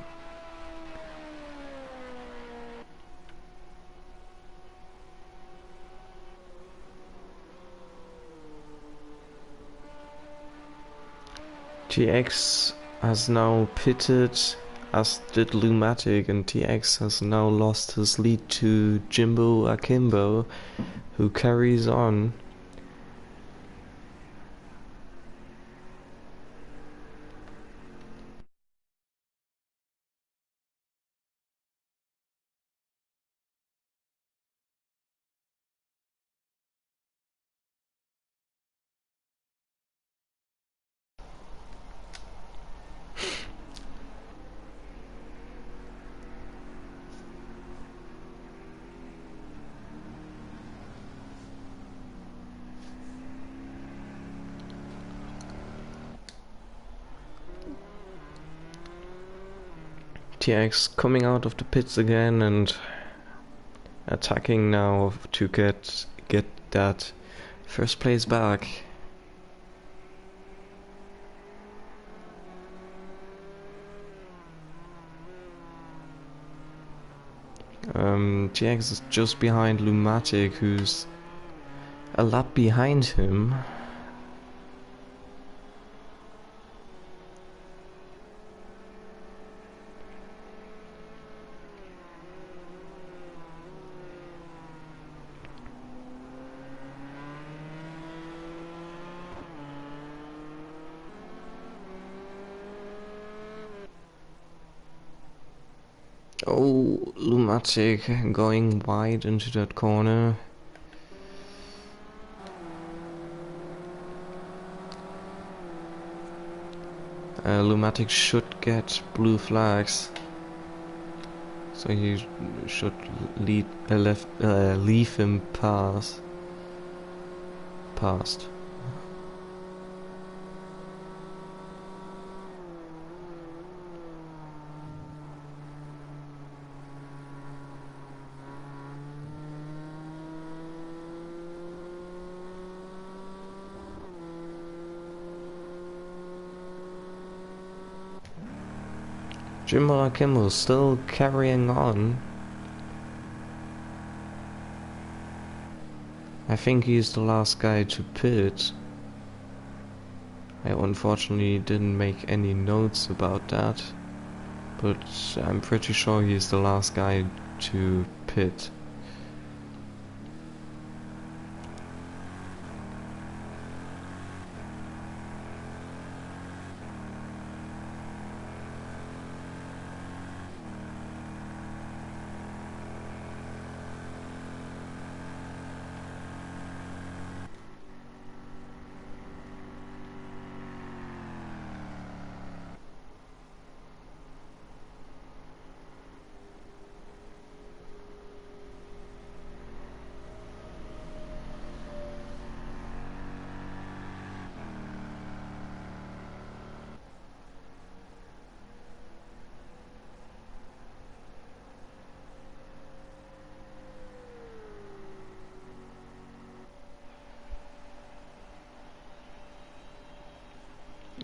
TX has now pitted, as did Lumatic, and TX has now lost his lead to Jimbo Akimbo, who carries on. TX coming out of the pits again and attacking now to get that first place back. TX is just behind Lumatic, who's a lap behind him. Oh, Lumatic going wide into that corner. Lumatic should get blue flags, so he should leave him past. Jimbo Akimbo still carrying on. I think he's the last guy to pit. I unfortunately didn't make any notes about that, but I'm pretty sure he's the last guy to pit.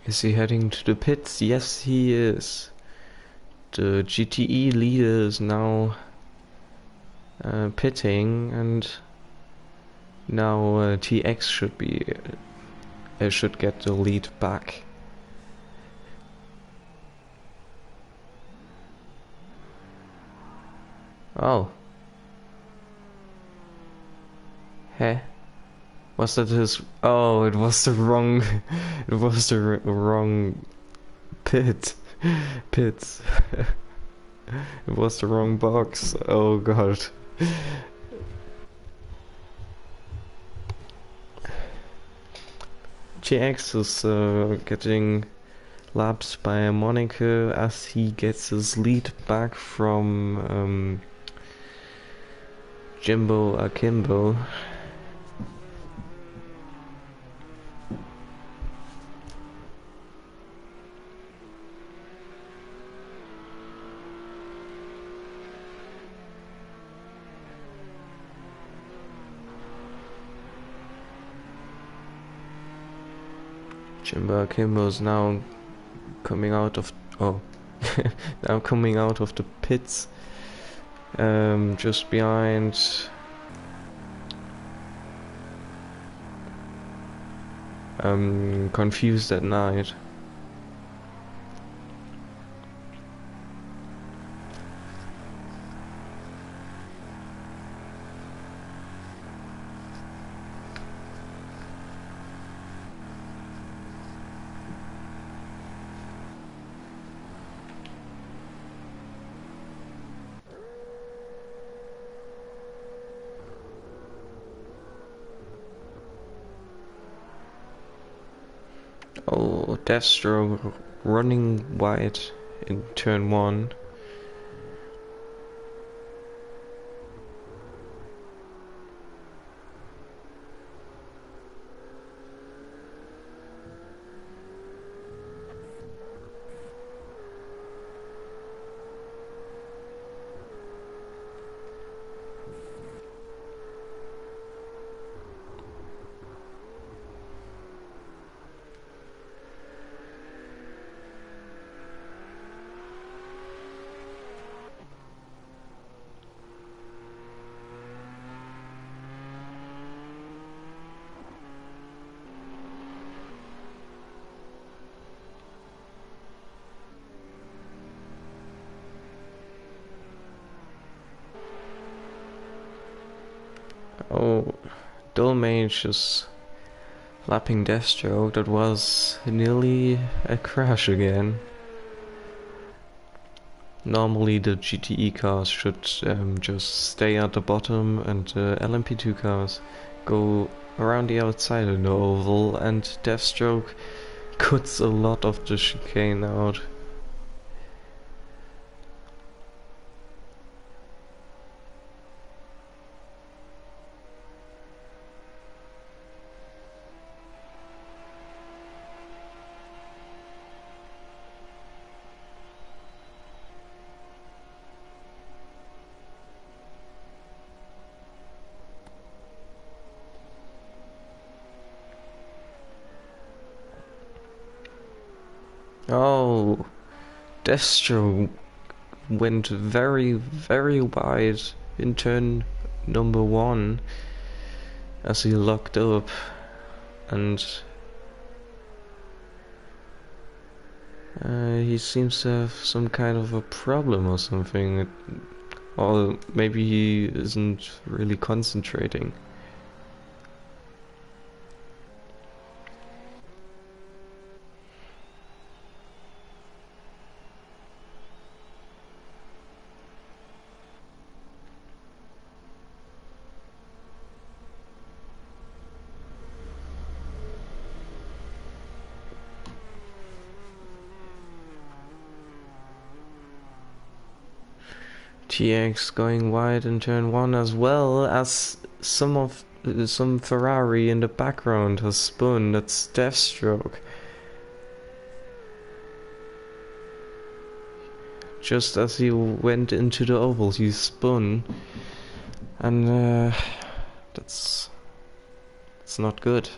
Is he heading to the pits? Yes, he is. The GTE leader is now pitting, and now TX should get the lead back. Oh. Heh. Was that his... Oh, it was the wrong... it was the wrong pits. It was the wrong box. Oh god. GX is getting lapped by Monaco as he gets his lead back from Jimbo Akimbo. Jimbo Akimbo is now coming out of now coming out of the pits, just behind Confused at Night. Oh, Deathstroke running wide in turn 1. Oh, Dullmage is lapping Deathstroke. That was nearly a crash again. Normally the GTE cars should just stay at the bottom and the LMP2 cars go around the outside of the oval, and Deathstroke cuts a lot of the chicane out. Oh, Deathstroke went very, very wide in turn number 1 as he locked up, and he seems to have some kind of a problem or something, or maybe he isn't really concentrating. TX going wide in turn 1, as well as some Ferrari in the background has spun. That's Deathstroke. Just as he went into the oval, he spun, and it's not good.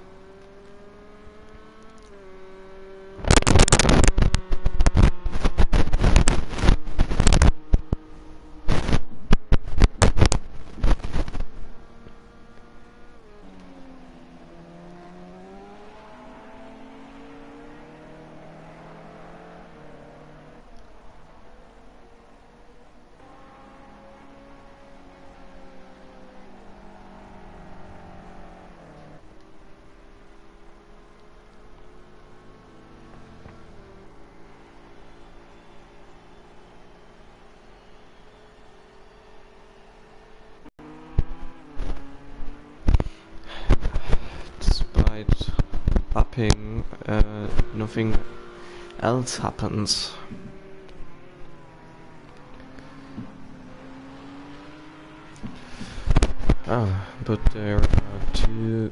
lapping, nothing else happens. Ah, but there are two...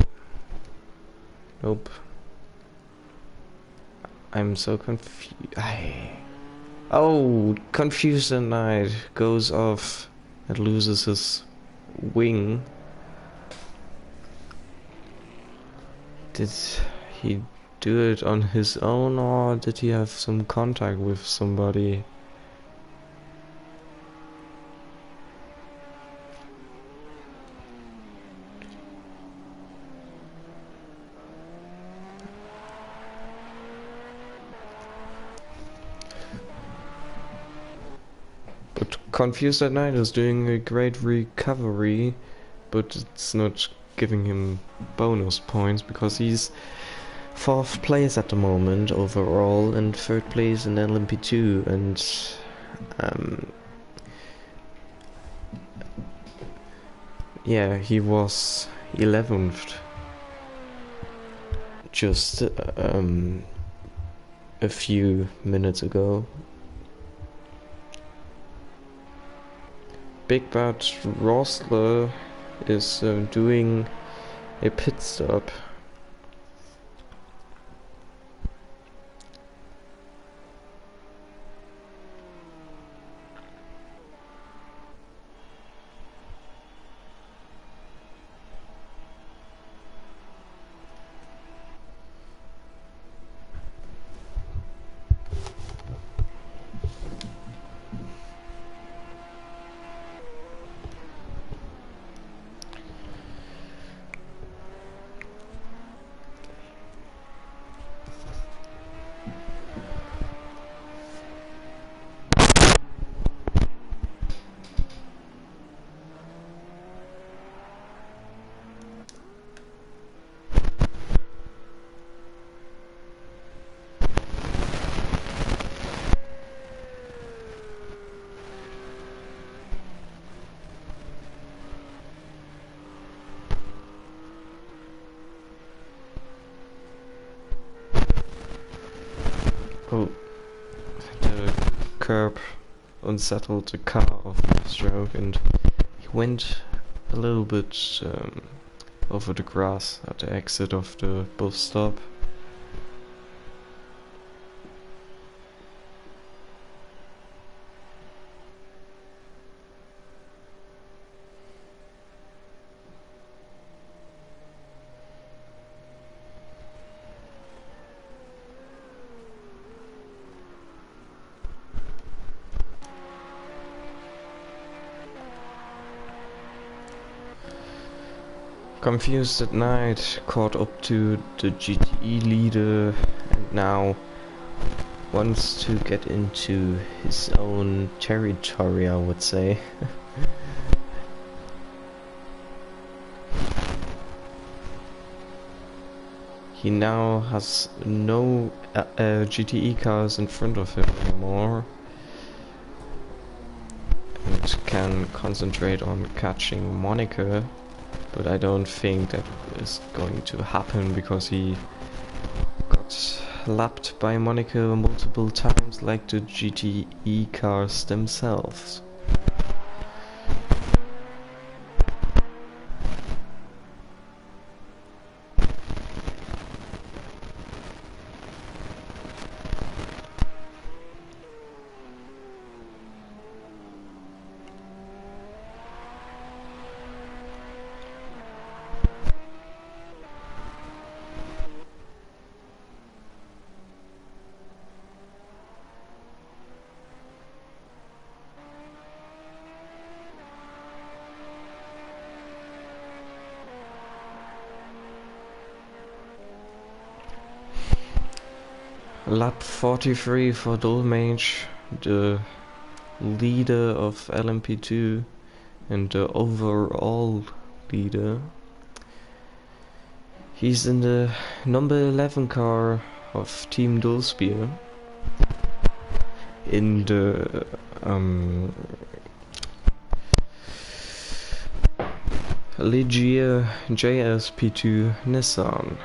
Nope. I'm so confused. Oh, Confused at Night goes off and loses his wing. Did he do it on his own, or did he have some contact with somebody? But Confused at Night is doing a great recovery, but it's not giving him bonus points because he's 4th place at the moment overall and 3rd place in LMP2, and yeah, he was 11th just a few minutes ago. Big Bad Rosler is doing a pit stop. Oh, the curb unsettled the car of the stroke, and he went a little bit over the grass at the exit of the bus stop. Confused at Night caught up to the GTE leader and now wants to get into his own territory, I would say. He now has no GTE cars in front of him anymore and can concentrate on catching Monica. But I don't think that is going to happen because he got lapped by Monica multiple times like the GTE cars themselves. Lap 43 for Dolmage, the leader of LMP2 and the overall leader. He's in the number 11 car of Team Dulspear in the Ligier JSP2 Nissan.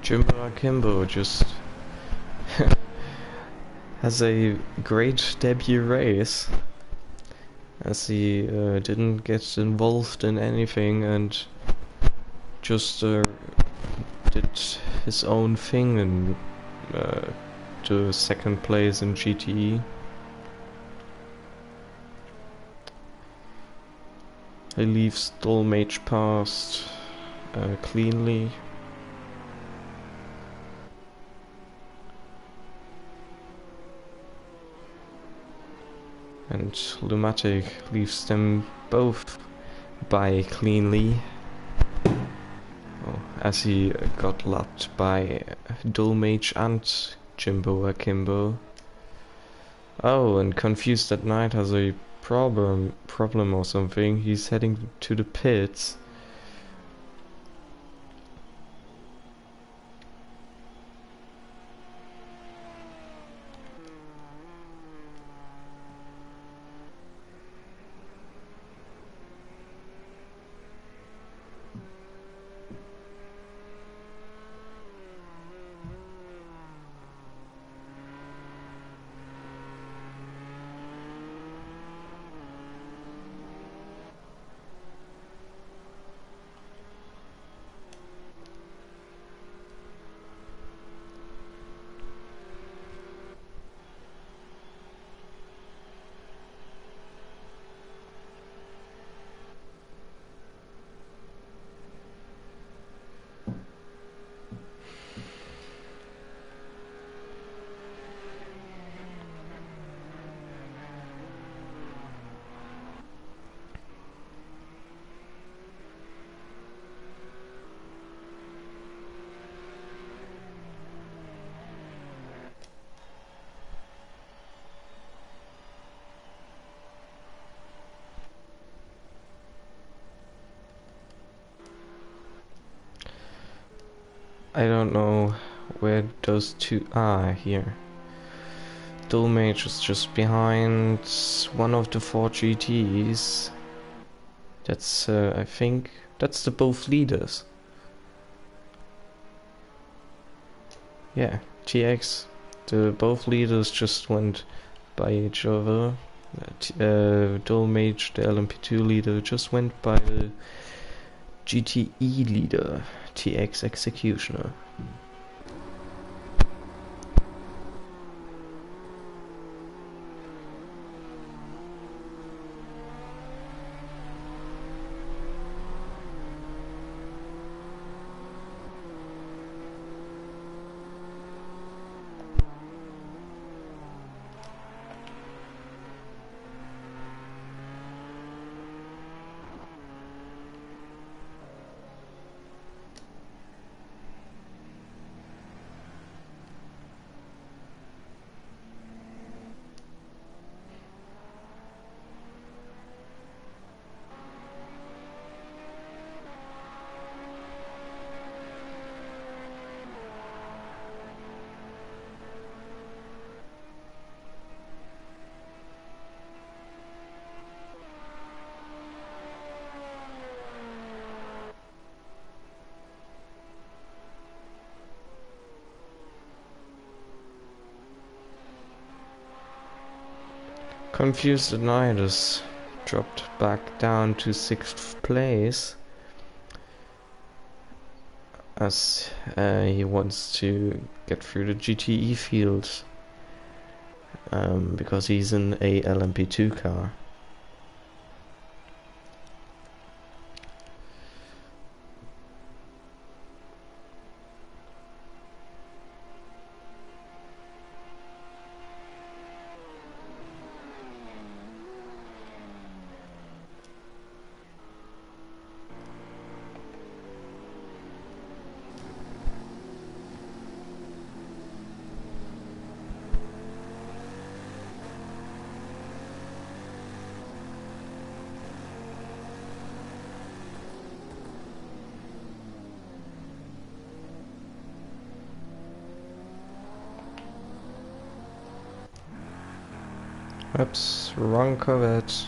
Jimbo Akimbo just has a great debut race, as he didn't get involved in anything and just did his own thing and to second place in GTE. He leaves Dolmage past cleanly. And Lumatic leaves them both by cleanly. Oh, as he got lapped by Dolmage and Jimbo Akimbo. Oh, and Confused at Night has a problem or something. He's heading to the pits. I don't know where those two are here. Dolmage is just behind one of the 4 GTs. That's, I think, that's the both leaders. Yeah, TX. The both leaders just went by each other. Dolmage, the LMP2 leader, just went by the GTE leader, TX Executioner. Confused at Night is dropped back down to 6th place, as he wants to get through the GTE field, because he's in a LMP2 car. Oops, wrong Corvette.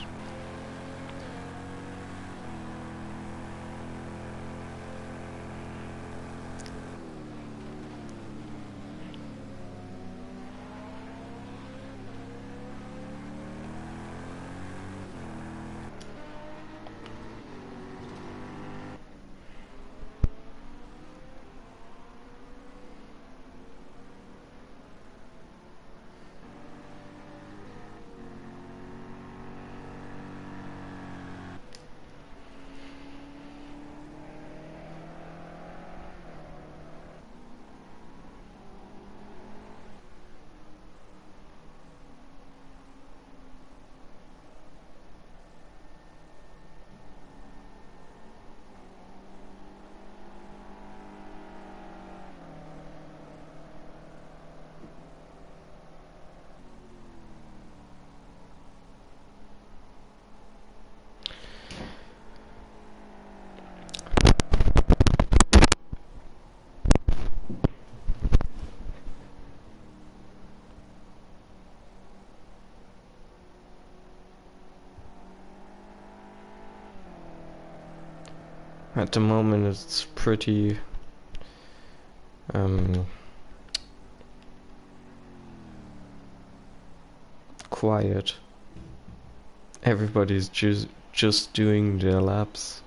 At the moment it's pretty quiet. Everybody's just doing their laps.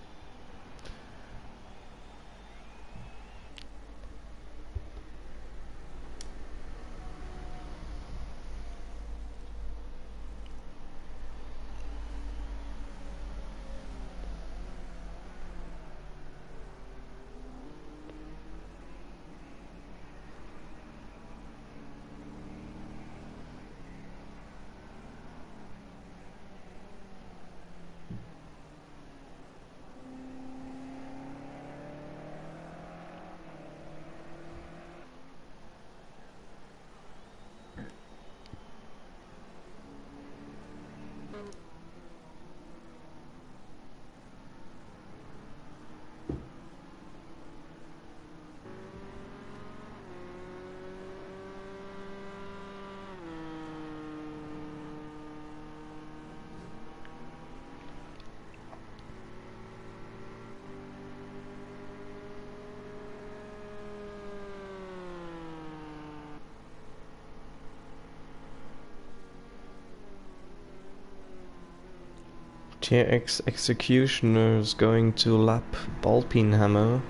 TX Executioner is going to lap ball-peen hammer.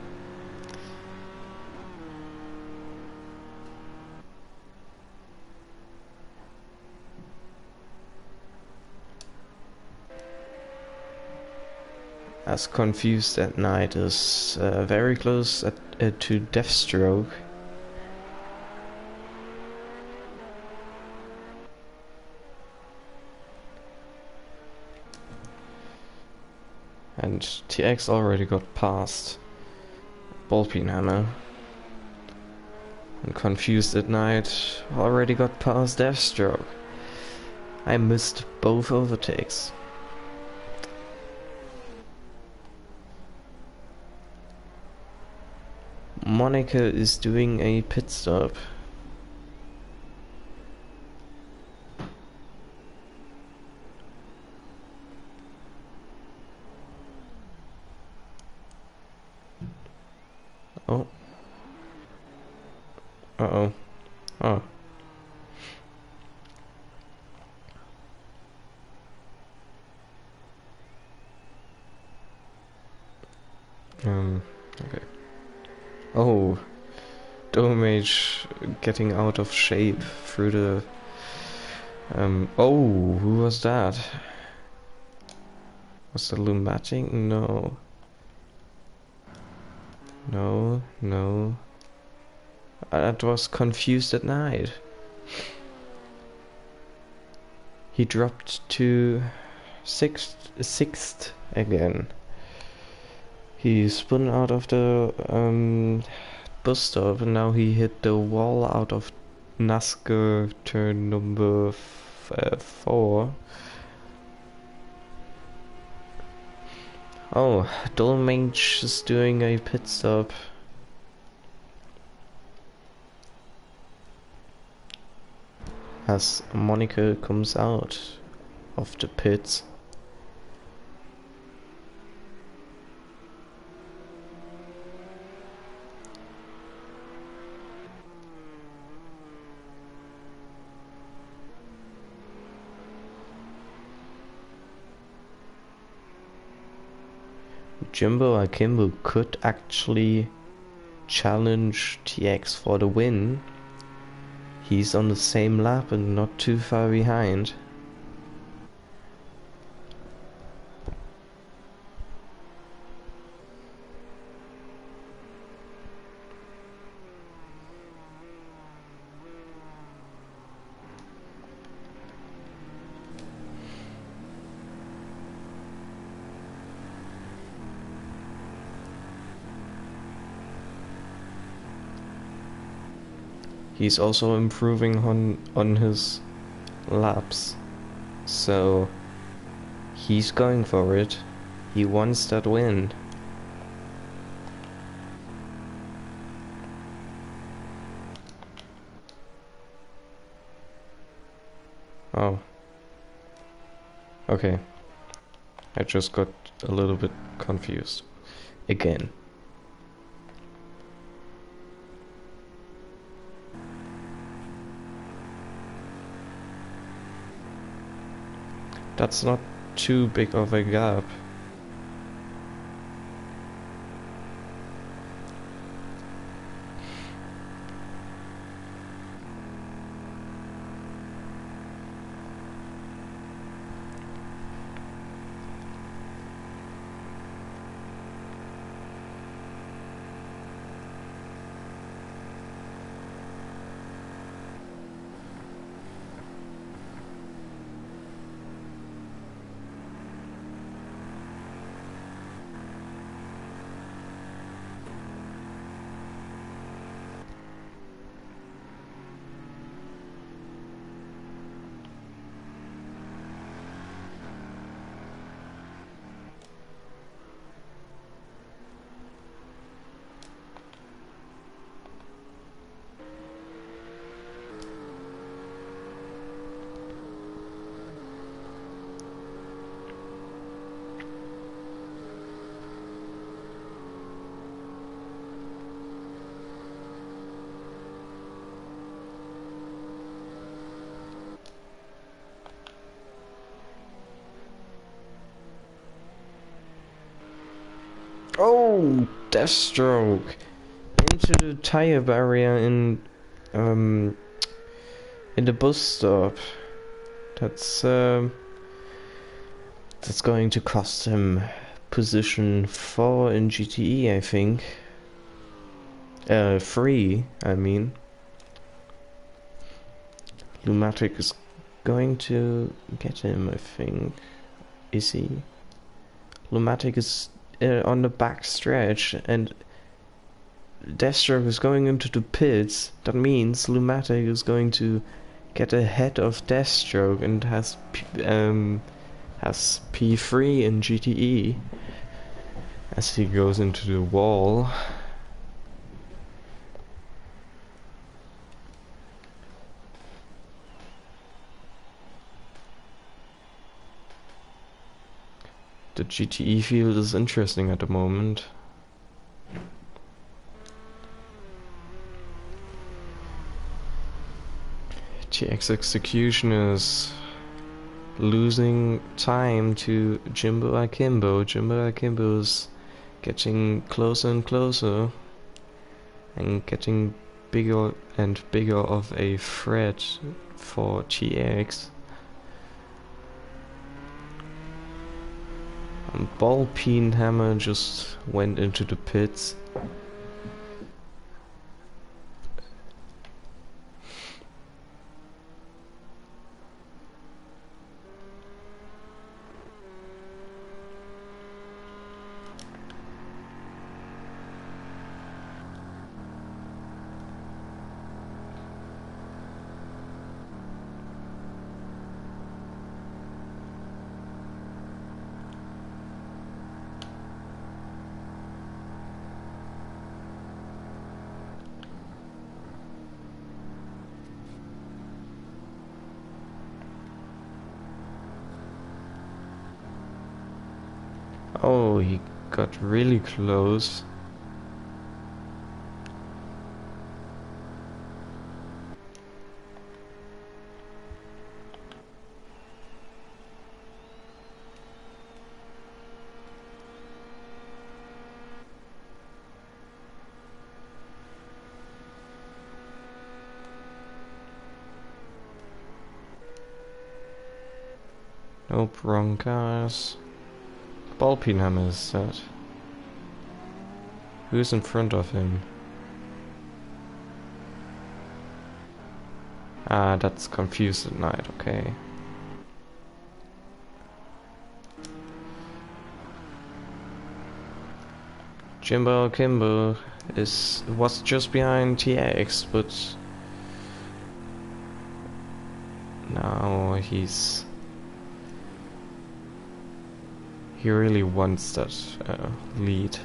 As Confused at Night is very close to Deathstroke. And TX already got past Ball-peen hammer. And Confused at Night already got past Deathstroke. I missed both overtakes. Monica is doing a pit stop. Oh. Uh-oh. Oh. Okay. Oh. Domage getting out of shape through the... Oh, who was that? Was that Lumatic? No. No. That was Confused at Night. He dropped to sixth again. He spun out of the bus stop and now he hit the wall out of NASCAR turn number 4. Oh, Dolmage is doing a pit stop. As Monica comes out of the pits. Jimbo Akimbo could actually challenge TX for the win. He's on the same lap and not too far behind. He's also improving on his laps, so he's going for it. He wants that win. Oh. Okay. I just got a little bit confused. again. That's not too big of a gap. Oh, Deathstroke into the tire barrier in the bus stop. That's going to cost him position 4 in GTE, I think. 3, I mean. Lumatic is going to get him, I think. Is he? Lumatic is on the back stretch, and Deathstroke is going into the pits. That means Lumatic is going to get ahead of Deathstroke and has P3 in GTE as he goes into the wall. The GTE field is interesting at the moment. TX Execution is losing time to Jimbo Akimbo. Jimbo Akimbo is getting closer and closer and getting bigger and bigger of a threat for TX. And Ball-peen Hammer just went into the pits. Oh, he got really close. Nope, wrong cars. Ball-peen Hammer is set. Who's in front of him? Ah, that's Confused at Night, okay. Jimbo Akimbo was just behind TX, but now he really wants that lead.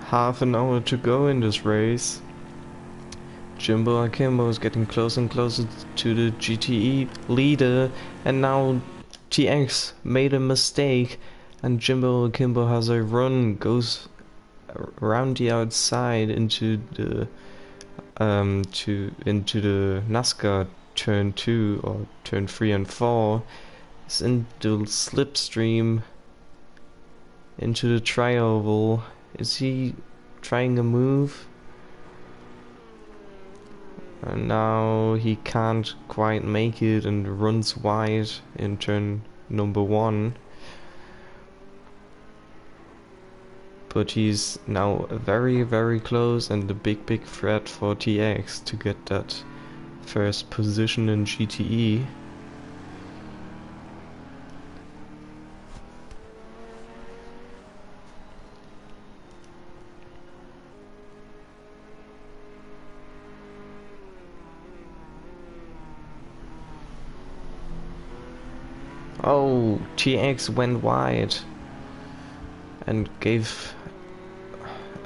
half an hour to go in this race. Jimbo Akimbo is getting closer and closer to the GTE leader, and now TX made a mistake, and Jimbo Akimbo has a run, goes around the outside into the into the NASCAR turn 2 or turn 3 and 4. It's in the slipstream into the tri-oval. Is he trying a move? And now he can't quite make it and runs wide in turn number 1. But he's now very, very close and a big, big threat for TX to get that first position in GTE. Oh, TX went wide and gave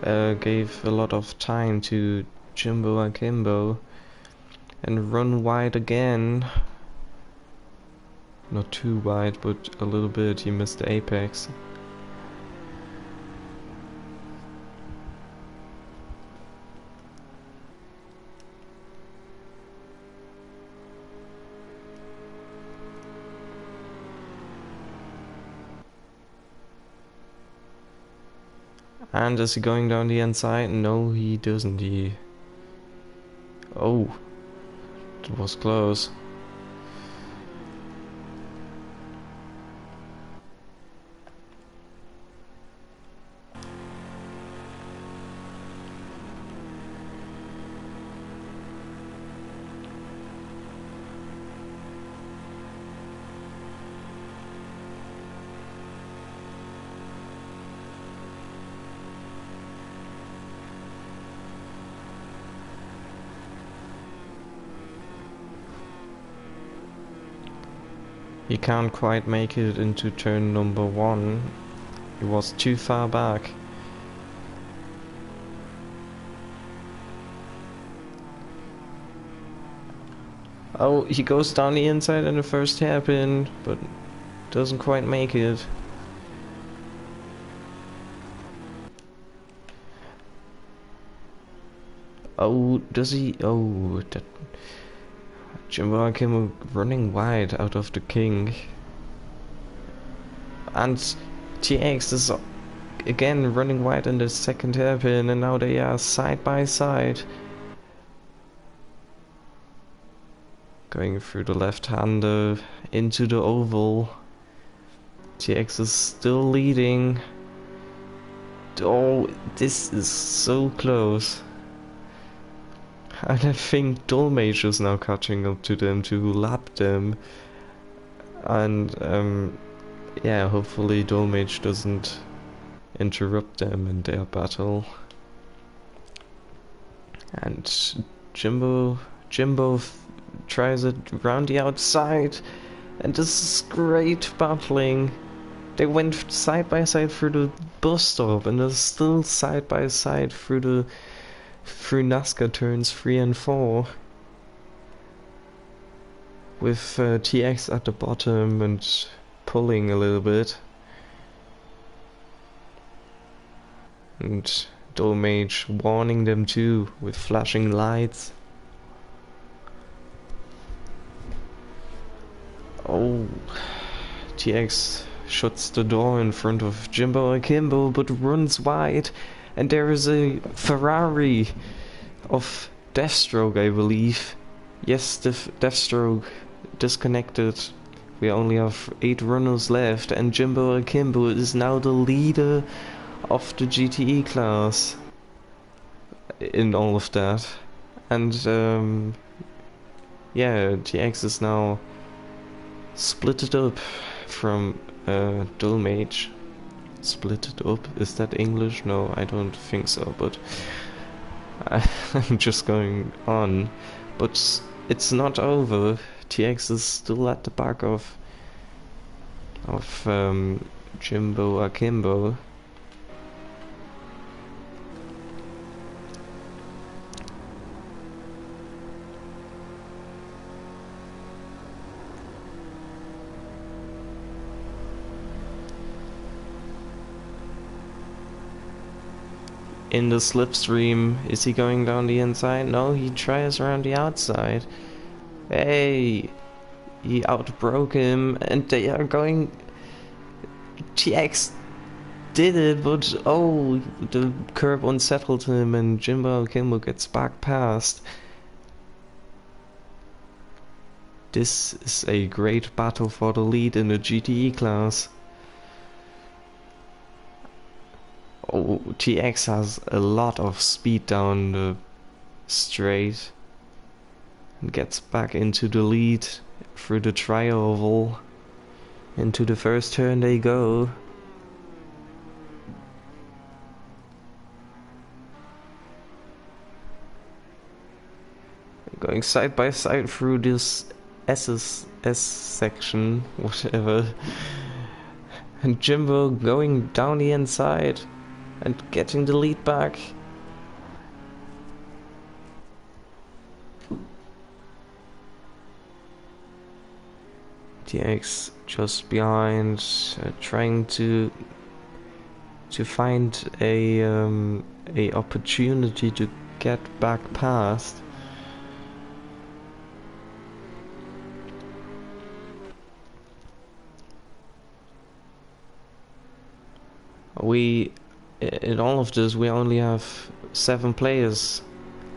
a lot of time to Jimbo Akimbo and run wide again. Not too wide, but a little bit. He missed the apex. And is he going down the inside? No, he doesn't. Oh, it was close. He can't quite make it into turn number 1. He was too far back. Oh, he goes down the inside in the first hairpin, but doesn't quite make it. Oh, does he? Oh, that Jimbo Akimbo running wide out of the king. And TX is again running wide in the second hairpin, and now they are side by side. Going through the left-hander into the oval. TX is still leading. Oh, this is so close. And I think Dolmage is now catching up to them to lap them. And yeah, hopefully Dolmage doesn't interrupt them in their battle. And Jimbo tries it round the outside, and this is great battling. They went side by side through the bus stop, and they're still side by side through NASCAR turns 3 and 4, with TX at the bottom and pulling a little bit, and Dolmage warning them too with flashing lights. Oh, TX shuts the door in front of Jimbo Akimbo, but runs wide. And there is a Ferrari of Deathstroke, I believe. Yes, the Deathstroke disconnected. We only have 8 runners left, and Jimbo Akimbo is now the leader of the GTE class in all of that. And yeah, TX is now splitted up from Dolmage. Split it up? Is that English? No, I don't think so, but I'm just going on. But it's not over. TX is still at the back of Jimbo Akimbo. in the slipstream. Is he going down the inside? No, he tries around the outside. Hey, he outbroke him, and they are going. TX did it, but oh, the curb unsettled him, and Jimbo Kimbo gets back past. This is a great battle for the lead in the GTE class. Oh, TX has a lot of speed down the straight and gets back into the lead through the tri-oval. Into the first turn they go. Going side by side through this S section, whatever. And Jimbo going down the inside and getting the lead back. TX just behind, trying to find a opportunity to get back past. In all of this, we only have 7 players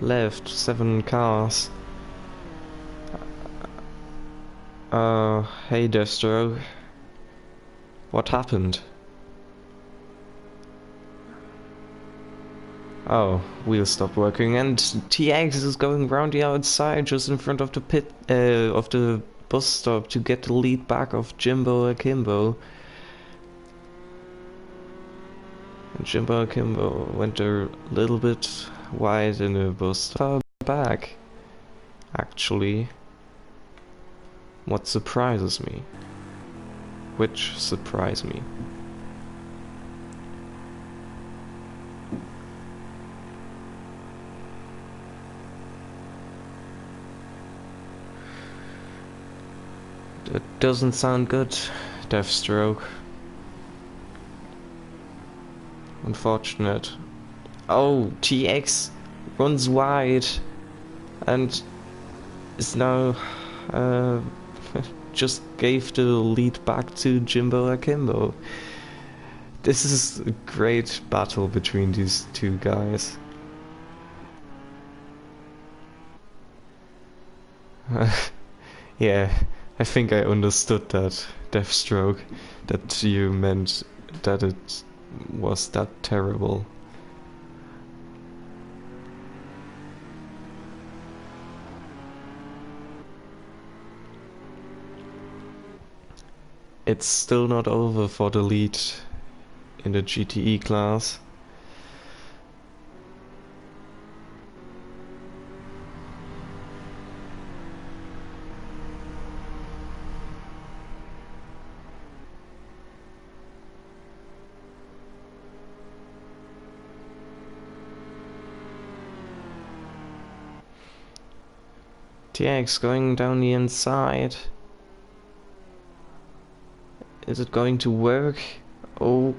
left, 7 cars. Hey Destro, what happened? Oh, wheels stopped working, and TX is going round the outside just in front of the of the bus stop to get the lead back of Jimbo Akimbo. And Jimbo Akimbo went a little bit wide in the bus stop back, actually. What surprises me? Which surprised me? That doesn't sound good, Deathstroke. Unfortunate. Oh, TX runs wide and is now just gave the lead back to Jimbo Akimbo. This is a great battle between these two guys. Yeah, I think I understood that, Deathstroke, that you meant that it was that terrible. It's still not over for the lead in the GTE class. TX going down the inside. Is it going to work? Oh,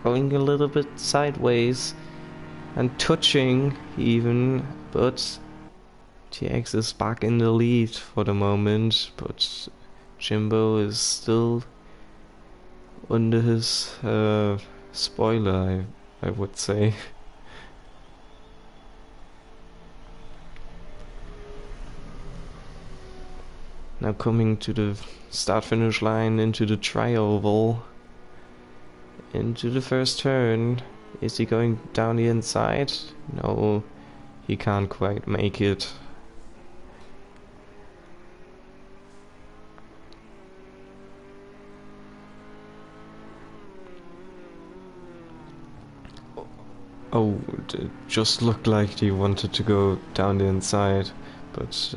going a little bit sideways and touching even, but TX is back in the lead for the moment, but Jimbo is still under his spoiler, I would say. Now coming to the start-finish line, into the tri-oval, into the first turn. Is he going down the inside? No, he can't quite make it. Oh, it just looked like he wanted to go down the inside, but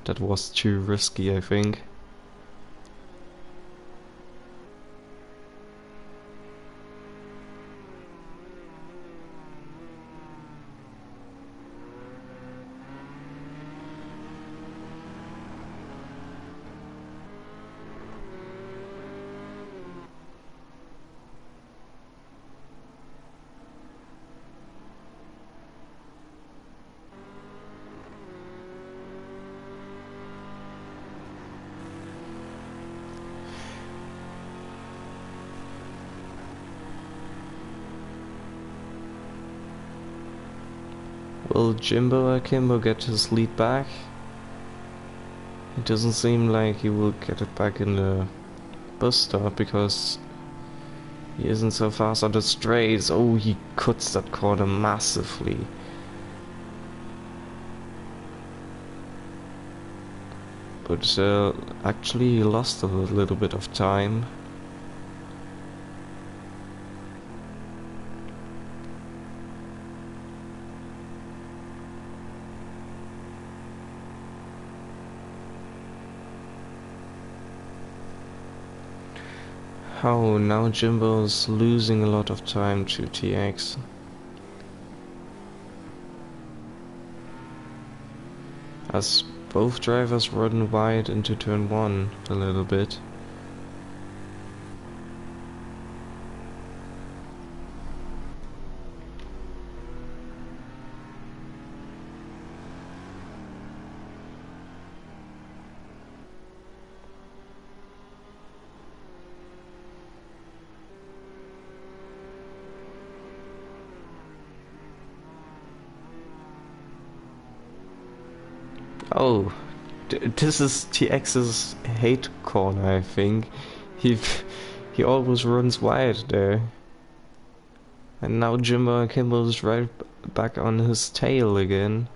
that was too risky, I think. Will Jimbo Akimbo get his lead back? It doesn't seem like he will get it back in the bus stop because he isn't so fast on the straights. Oh, he cuts that corner massively. But actually he lost a little bit of time. Oh, now Jimbo's losing a lot of time to TX. As both drivers run wide into turn 1 a little bit. Oh, this is TX's hate corner, I think. He he always runs wide there. And now Jimbo Akimbo's right back on his tail again.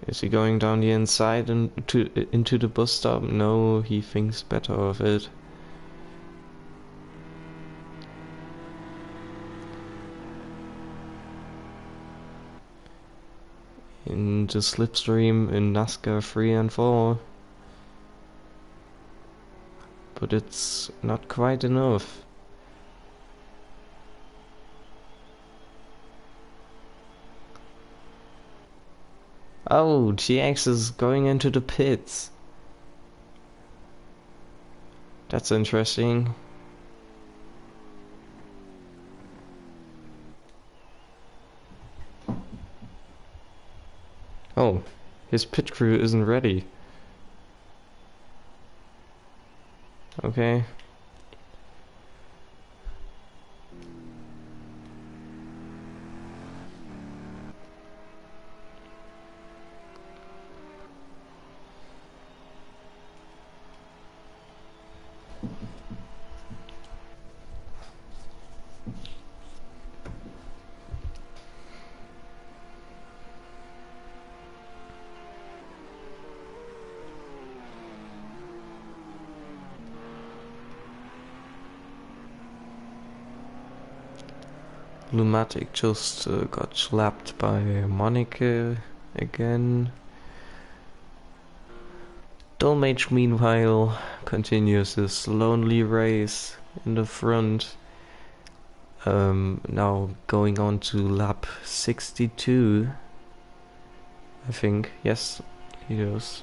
Is he going down the inside and into the bus stop? No, he thinks better of it. In the slipstream in NASCAR 3 and 4. But it's not quite enough. Oh, GX is going into the pits. That's interesting. Oh, his pit crew isn't ready. Okay. Lumatic just got slapped by Monica again. Dolmage meanwhile continues his lonely race in the front. Now going on to lap 62, I think. Yes, he goes.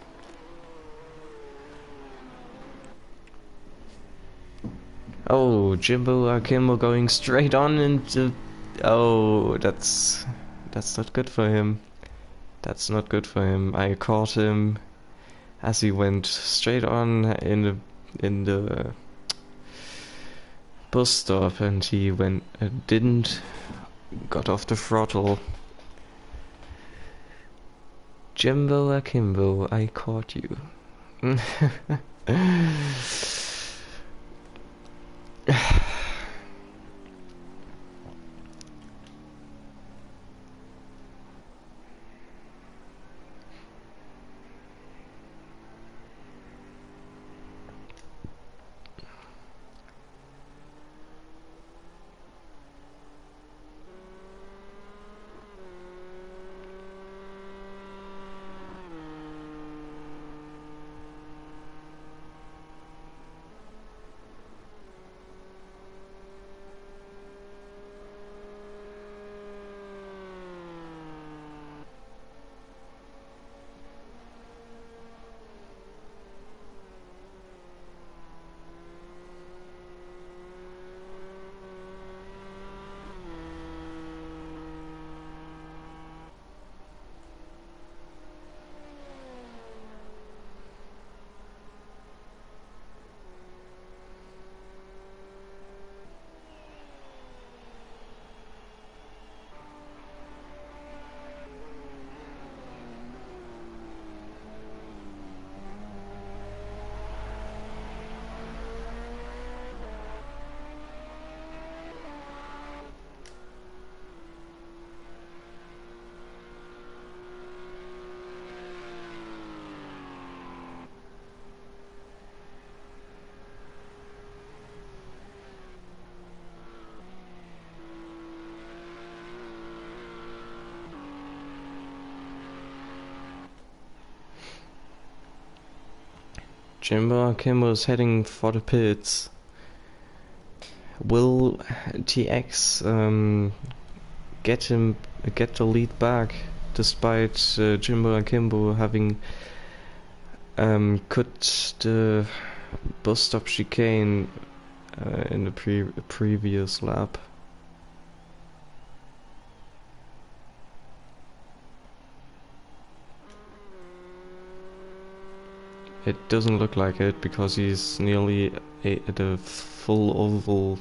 Oh, Jimbo Akimbo going straight on into... Oh, that's not good for him. That's not good for him. I caught him as he went straight on in the bus stop, and he didn't got off the throttle. Jimbo Akimbo, I caught you. Jimbo Akimbo is heading for the pits. Will TX get the lead back, despite Jimbo Akimbo having cut the bus stop chicane in the previous lap? It doesn't look like it, because he's nearly at a full oval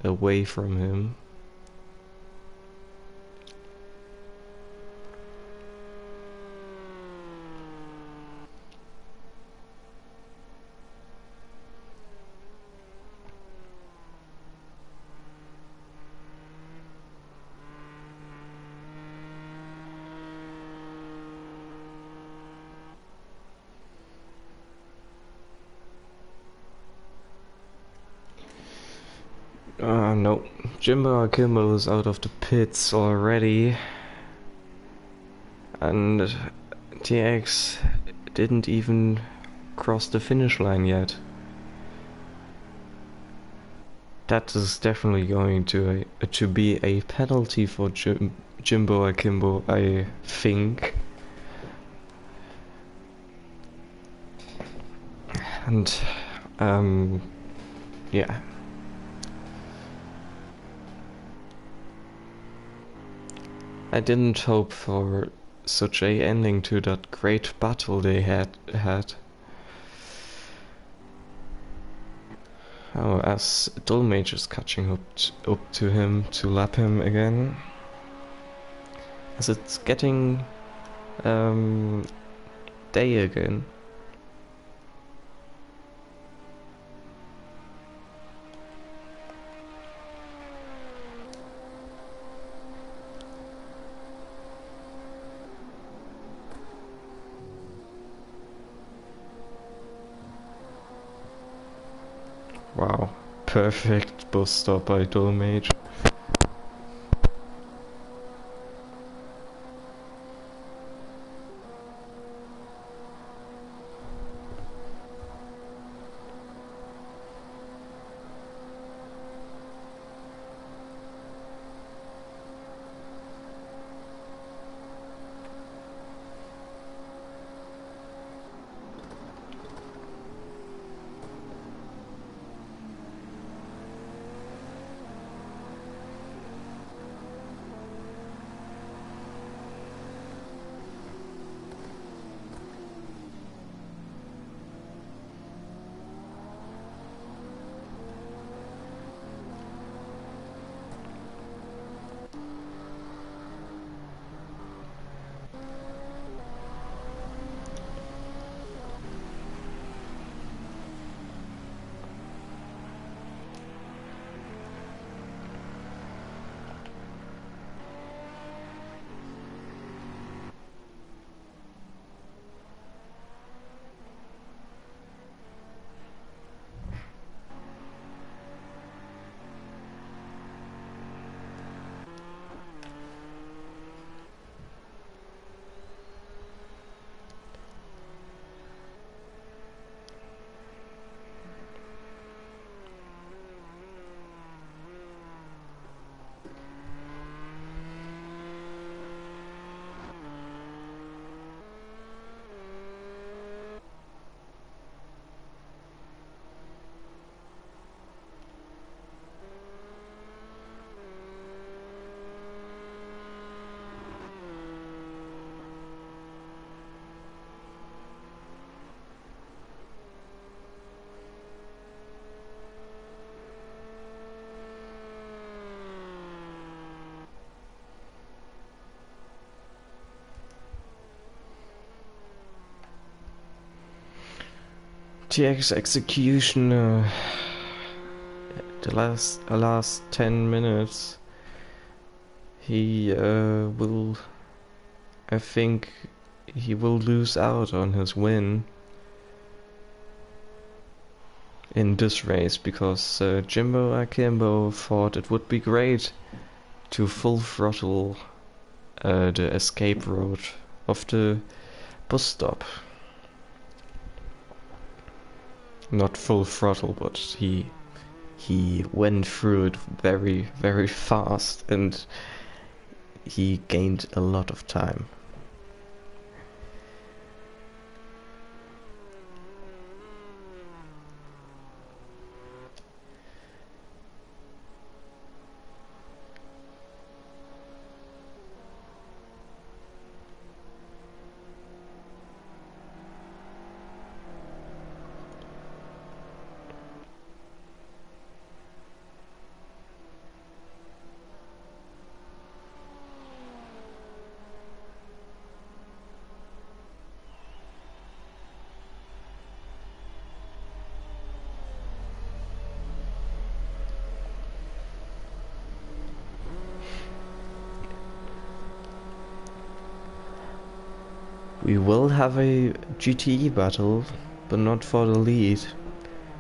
away from him. No, Jimbo Akimbo is out of the pits already, and TX didn't even cross the finish line yet. That is definitely going to be a penalty for Jimbo Akimbo, I think. And yeah. I didn't hope for such a ending to that great battle they had. Oh, as Dolmage is catching up to him to lap him again. As it's getting day again. Wow, perfect bus stop by Dolmage. TX execution, the last 10 minutes, he will, I think he will lose out on his win in this race, because Jimbo Akimbo thought it would be great to full throttle the escape road of the bus stop. not full throttle, but he went through it very, very fast, and he gained a lot of time. We will have a GTE battle, but not for the lead.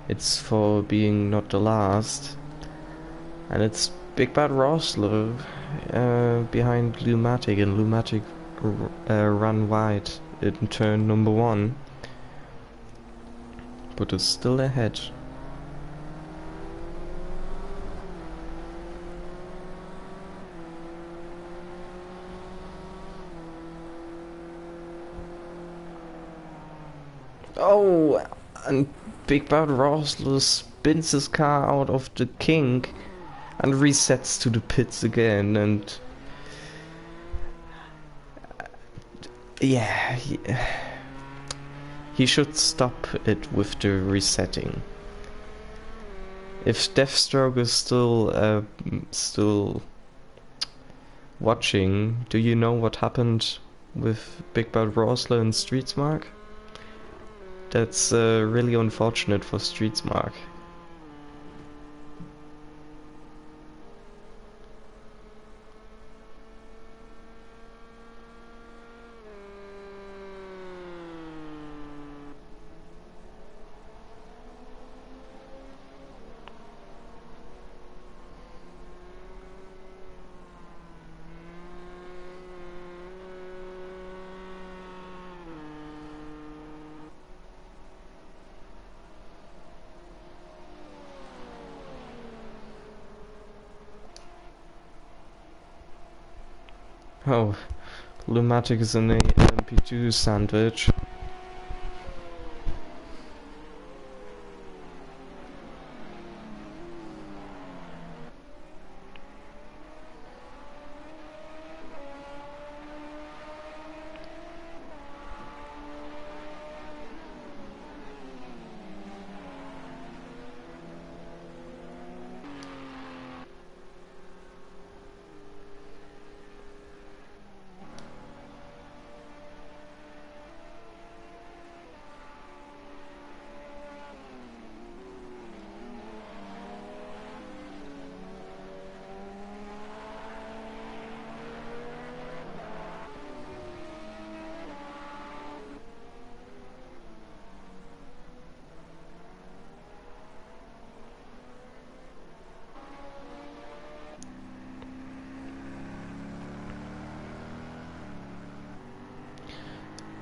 It's for being not the last. And it's Big Bad Rosler behind Lumatic, and Lumatic ran wide in turn number 1. But it's still ahead. Oh, and Big Bad Rosler spins his car out of the kink and resets to the pits again, and yeah, he should stop it with the resetting. If Deathstroke is still watching, do you know what happened with Big Bad Rosler and Streetsmark? That's really unfortunate for Streetsmark. Oh, Lumatic is in a MP2 sandwich.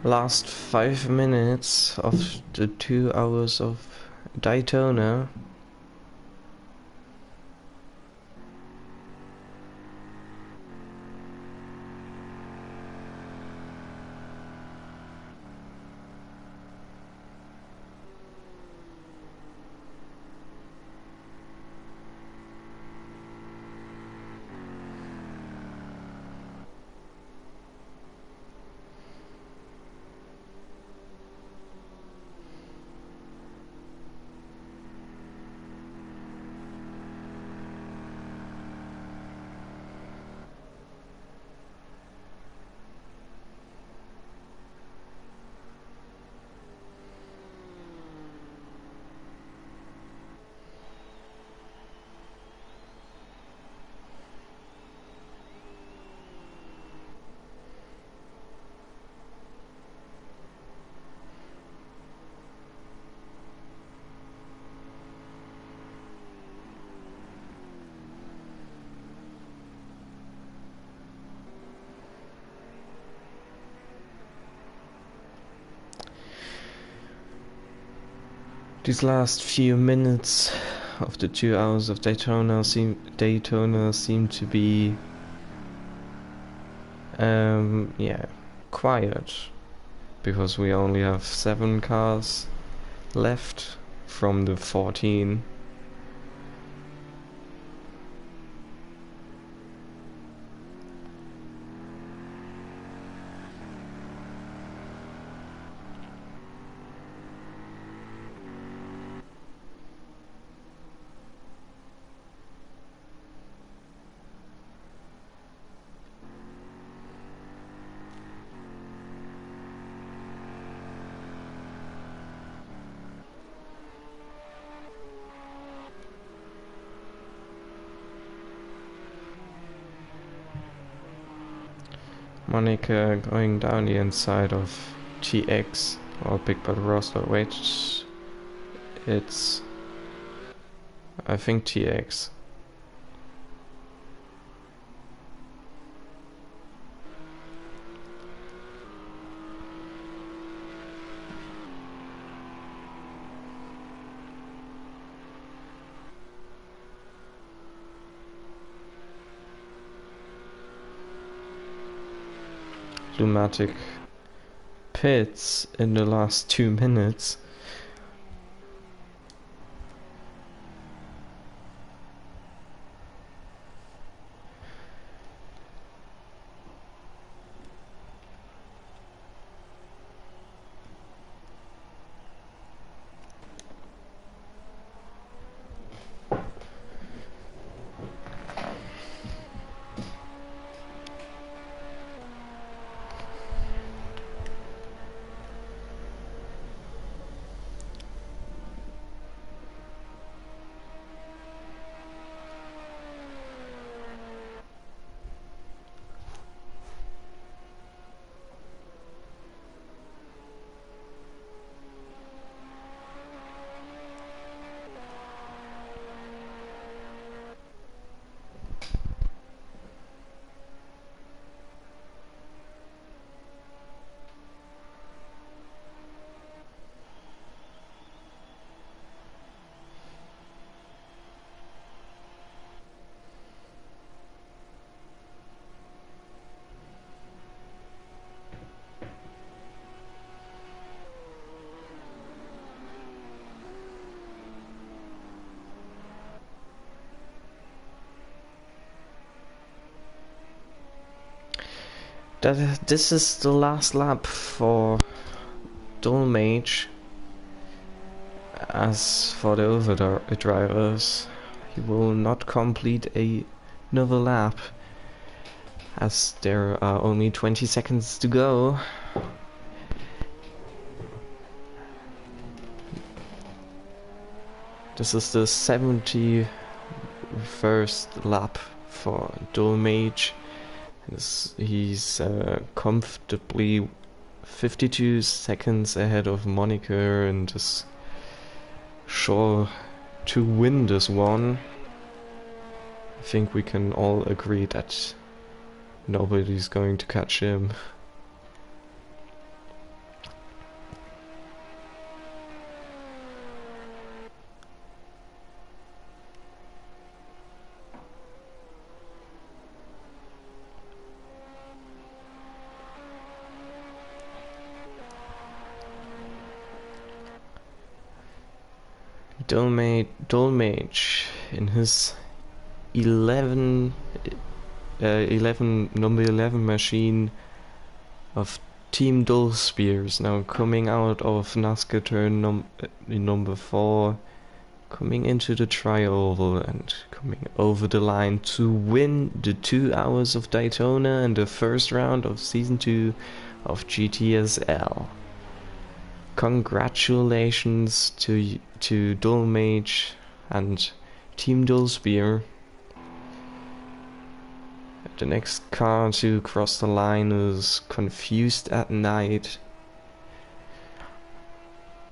Last 5 minutes of the 2 hours of Daytona. These last few minutes of the 2 hours of Daytona seem to be yeah, quiet, because we only have 7 cars left from the 14. Monica going down the inside of TX or Big Brother Roster. Wait, it's, I think, TX. Lumatic pits in the last 2 minutes. This is the last lap for Dolmage. As for the overdrivers, he will not complete another lap, as there are only 20 seconds to go. This is the 71st lap for Dolmage. He's comfortably 52 seconds ahead of Monica and is sure to win this one. I think we can all agree that nobody's going to catch him. Dolmage in his number 11 machine of Team Dullspears, now coming out of NASCAR turn number 4, coming into the tri-oval and coming over the line to win the 2 hours of Daytona and the first round of Season 2 of GTSL. Congratulations to Dolmage and Team Dullspear. The next car to cross the line is Confused at Night.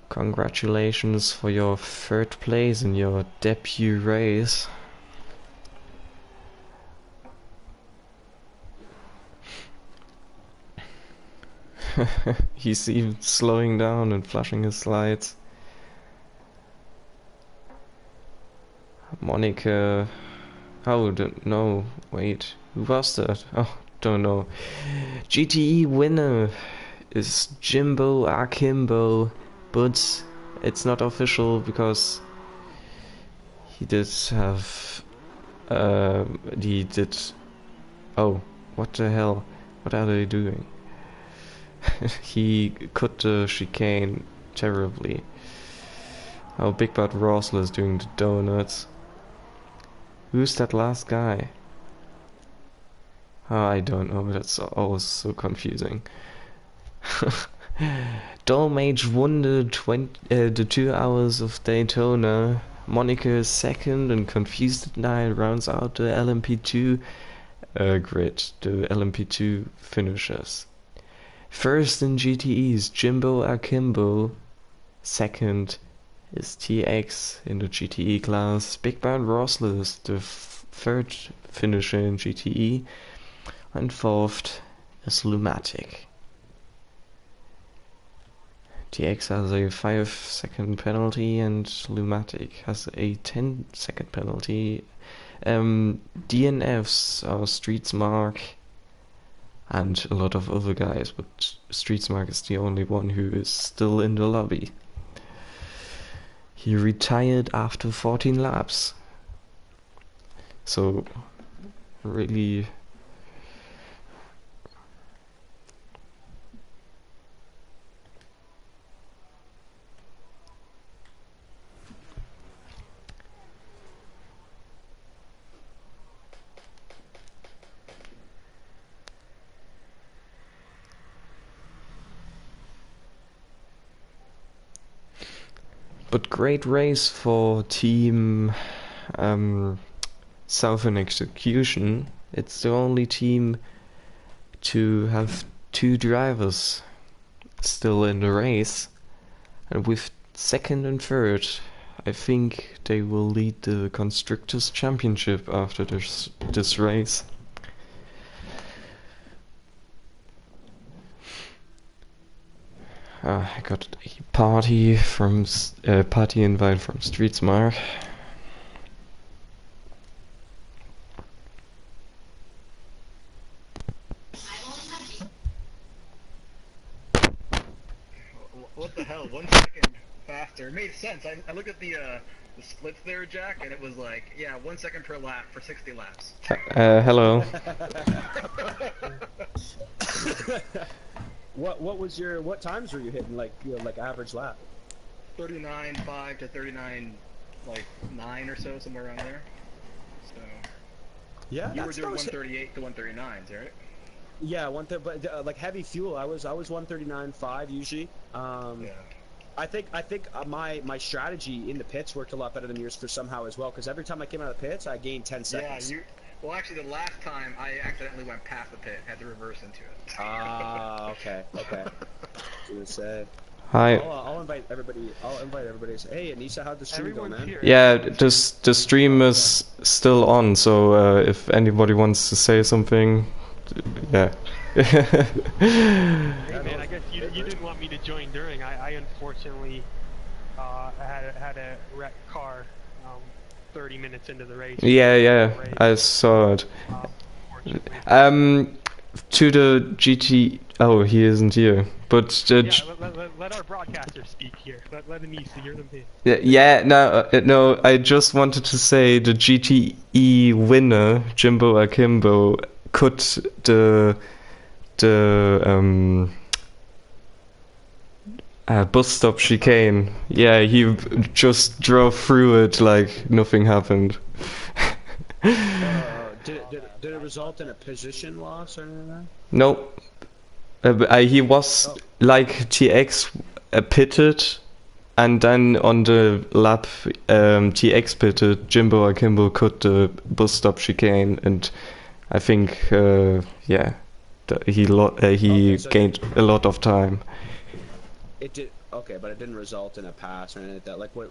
Congratulations for your 3rd place in your debut race. He's even slowing down and flashing his lights. Monica. Oh, no, wait. Who was that? Oh, don't know. GTE winner is Jimbo Akimbo, but it's not official because he did have. He did. Oh, what the hell? What are they doing? He cut the chicane terribly. Oh, Big Bad Rosler is doing the donuts. Who's that last guy? Oh, I don't know. That's always so confusing. Dolmage won the 2 hours of Daytona. Monica is second, and Confused Night rounds out the LMP2 grid, the LMP2 finishers. First in GTEs, Jimbo Akimbo. Second is TX in the GTE class. Big Bad Rosler is the third finisher in GTE. And fourth is Lumatic. TX has a 5-second penalty and Lumatic has a 10-second penalty. DNFs are Streetsmark and a lot of other guys, but Streetsmark is the only one who is still in the lobby. He retired after 14 laps. So, really... But great race for Team Southern Execution. It's the only team to have 2 drivers still in the race. And with second and third, I think they will lead the Constructors' Championship after this race. I got a party invite from Streetsmart. What the hell? 1 second faster. It made sense. I looked at the splits there, Jack, and it was like, yeah, 1 second per lap for 60 laps. Hello. What times were you hitting, like average lap? 39.5 to 39, like 9 or so, somewhere around there. So Yeah, you were doing 138 to 139s, right? Yeah, but like heavy fuel, I was 139.5 usually. Yeah. I think my strategy in the pits worked a lot better than yours for somehow as well, because every time I came out of the pits, I gained 10 seconds. Yeah, well, actually, the last time I accidentally went past the pit, had to reverse into it. Ah, okay. Gonna say. Hi. I'll invite everybody. Say, hey, Anissa, how'd the stream go, man? Here. Yeah, the stream is still on, so if anybody wants to say something, yeah. Hey man, I guess you didn't want me to join during. I unfortunately had a wrecked car 30 minutes into the race. Yeah, I saw it. To the GT. Oh, he isn't here. But the let our broadcaster speak here. Let AneSa, you're the man. Yeah, no. I just wanted to say the GTE winner, Jimbo Akimbo, cut the bus stop chicane. Yeah, he just drove through it like nothing happened. Did it result in a position loss or anything like that? No. He was like TX pitted, and then on the lap TX pitted, Jimbo Akimbo cut the bus stop chicane, and I think yeah, he gained a lot of time. It did. Okay, but it didn't result in a pass or anything like that. Like, what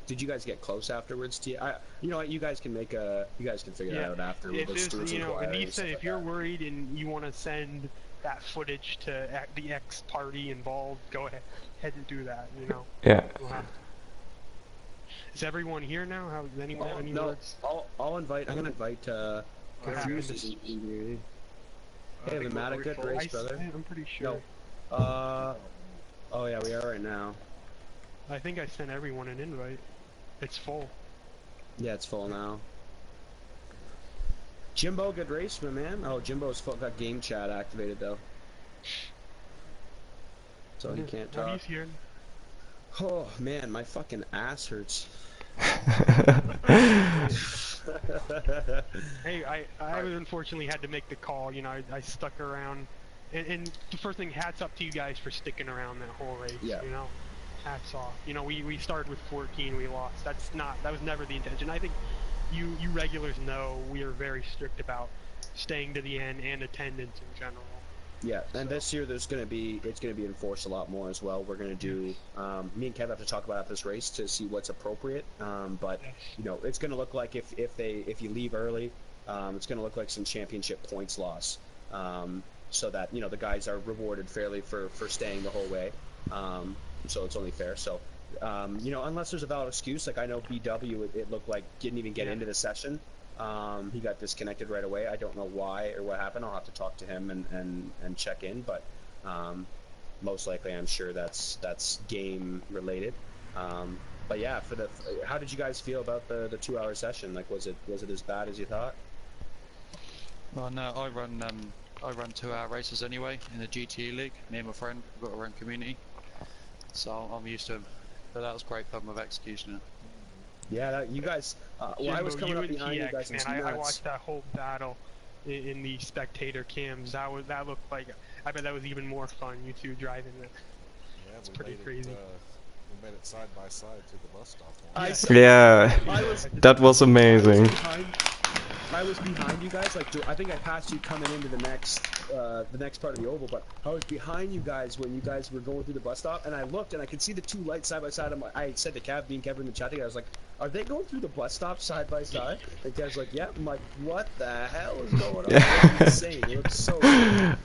did you guys get close afterwards? You know what? You guys can figure that out after. AneSa, if you're worried and you want to send that footage to the X party involved, go ahead and do that. You know. Yeah. Is everyone here now? How does anyone have any no, words? I'll invite. I'm gonna invite. Confused. Hey, Lematic, good race, brother. I'm pretty sure. No. Oh yeah, we are right now. I think I sent everyone an invite. It's full. Yeah, it's full now. Jimbo, good race, my man. Oh, Jimbo's got game chat activated though, so he can't talk. He's here. Oh man, my fucking ass hurts. Hey, I unfortunately had to make the call. You know, I stuck around, and the first thing, hats up to you guys for sticking around that whole race. Yeah. You know, hats off. You know, we started with 14, we lost. That was never the intention. I think you regulars know we are very strict about staying to the end and attendance in general. Yeah, and this year it's gonna be enforced a lot more as well. We're gonna do me and Kev have to talk about this race to see what's appropriate. But you know, it's gonna look like if you leave early, it's gonna look like some championship points loss. So that, you know, the guys are rewarded fairly for staying the whole way. So it's only fair. So you know, unless there's a valid excuse, like I know BW, it looked like didn't even get into the session. He got disconnected right away. I don't know why or what happened. I'll have to talk to him and check in, but most likely I'm sure that's game related. But yeah, how did you guys feel about the 2-hour session? Like, was it as bad as you thought? Well, no, I run 2-hour races anyway in the GTE league. Me and my friend, we've got our own community, so I'm used to them. But that was great fun with executioner. Yeah, you guys. Well, I was coming up behind you guys. Man, I watched that whole battle in the spectator cams. That looked like. I bet that was even more fun. You two driving that. Yeah, it's pretty crazy. We made it side by side to the bus stop. That was amazing. I was behind you guys. Like, I think I passed you coming into the next part of the oval, but I was behind you guys when you guys were going through the bus stop, and I looked and I could see the two lights side by side. I said to Kev, being Kevin in the chat, I was like, "Are they going through the bus stop side by side?" And Kev's like, "Yeah." I'm like, "What the hell is going on?" It was insane. It looks so good.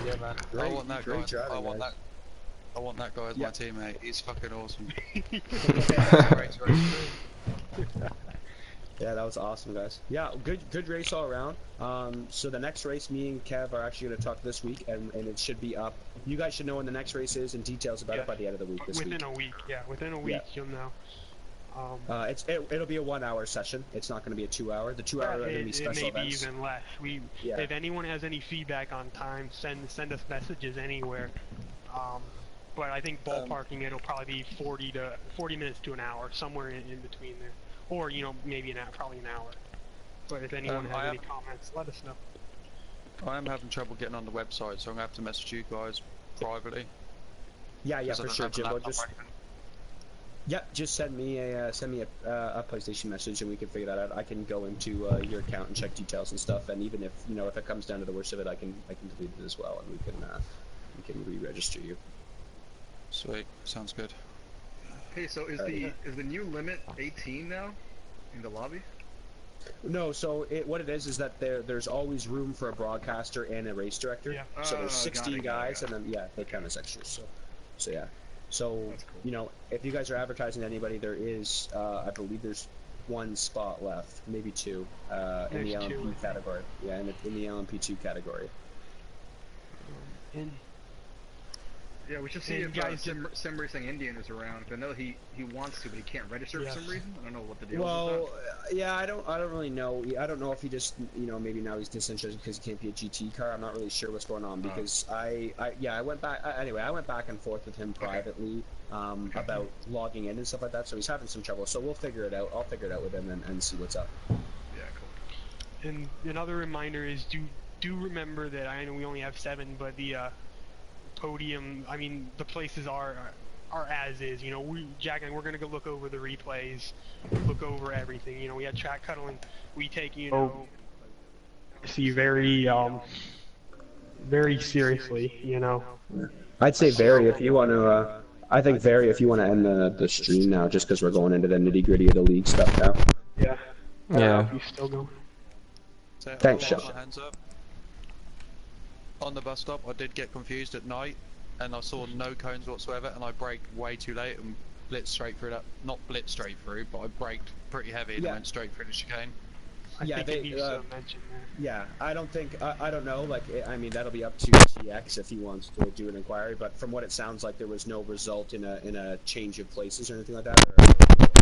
Yeah, man. Great, I want that guy. Driving, I want that guy as my teammate. He's fucking awesome. Yeah, that was awesome, guys. Yeah, good race all around. So the next race, me and Kev are actually going to talk this week, and it should be up. You guys should know when the next race is and details about it by the end of the week within a week, within a week you'll know. It'll be a 1-hour session. It's not going to be a 2-hour. The 2-hour are going to be special it may events. be even less. If anyone has any feedback on time, send us messages anywhere. But I think ballparking it'll probably be 40 minutes to an hour, somewhere in between there, or you know, maybe probably an hour. But if anyone has any comments, let us know. I am having trouble getting on the website, so I'm gonna have to message you guys privately. Yeah, for sure, Jimbo. Just send me a PlayStation message and we can figure that out. I can go into your account and check details and stuff, and even if if it comes down to the worst of it, I can delete it as well, and we can re-register you. Sweet, sounds good. Hey, so is the new limit 18 now in the lobby? No, so what it is that there's always room for a broadcaster and a race director. Yeah. So there's 16 guys, and then they count as extras. So yeah. So cool. If you guys are advertising to anybody, there is I believe there's 1 spot left, maybe 2, in the LMP category. Yeah, in the LMP2 category. Yeah, we should see if Sim Racing Indian is around. I know he wants to, but he can't register for some reason. I don't know what the deal is with that. Yeah, I don't really know. I don't know if he just maybe now he's disinterested because he can't be a GT car. I'm not really sure what's going on because I went back anyway. I went back and forth with him privately about logging in and stuff like that. So he's having some trouble. So we'll figure it out. I'll figure it out with him and see what's up. Yeah, cool. And another reminder is do remember that I know we only have 7, but the podium, I mean, the places are as is. Jack and I, we're gonna go look over the replays, look over everything. We had track cuddling. We take see very seriously. I'd say Very if you want to. I think Very if you want to end the stream now, just because we're going into the nitty gritty of the league stuff now. Yeah. Yeah. You still going? Thanks, Chef. Hands up. On the bus stop, I did get confused at night, and I saw no cones whatsoever, and I braked way too late and blitzed straight through that. Not blitzed straight through, but I braked pretty heavy and Yeah. went straight through the chicane. I Yeah, think they, it needs to mention that. Yeah, I don't think I don't know. Like, I mean, that'll be up to TX if he wants to do an inquiry. But from what it sounds like, there was no result in a change of places or anything like that.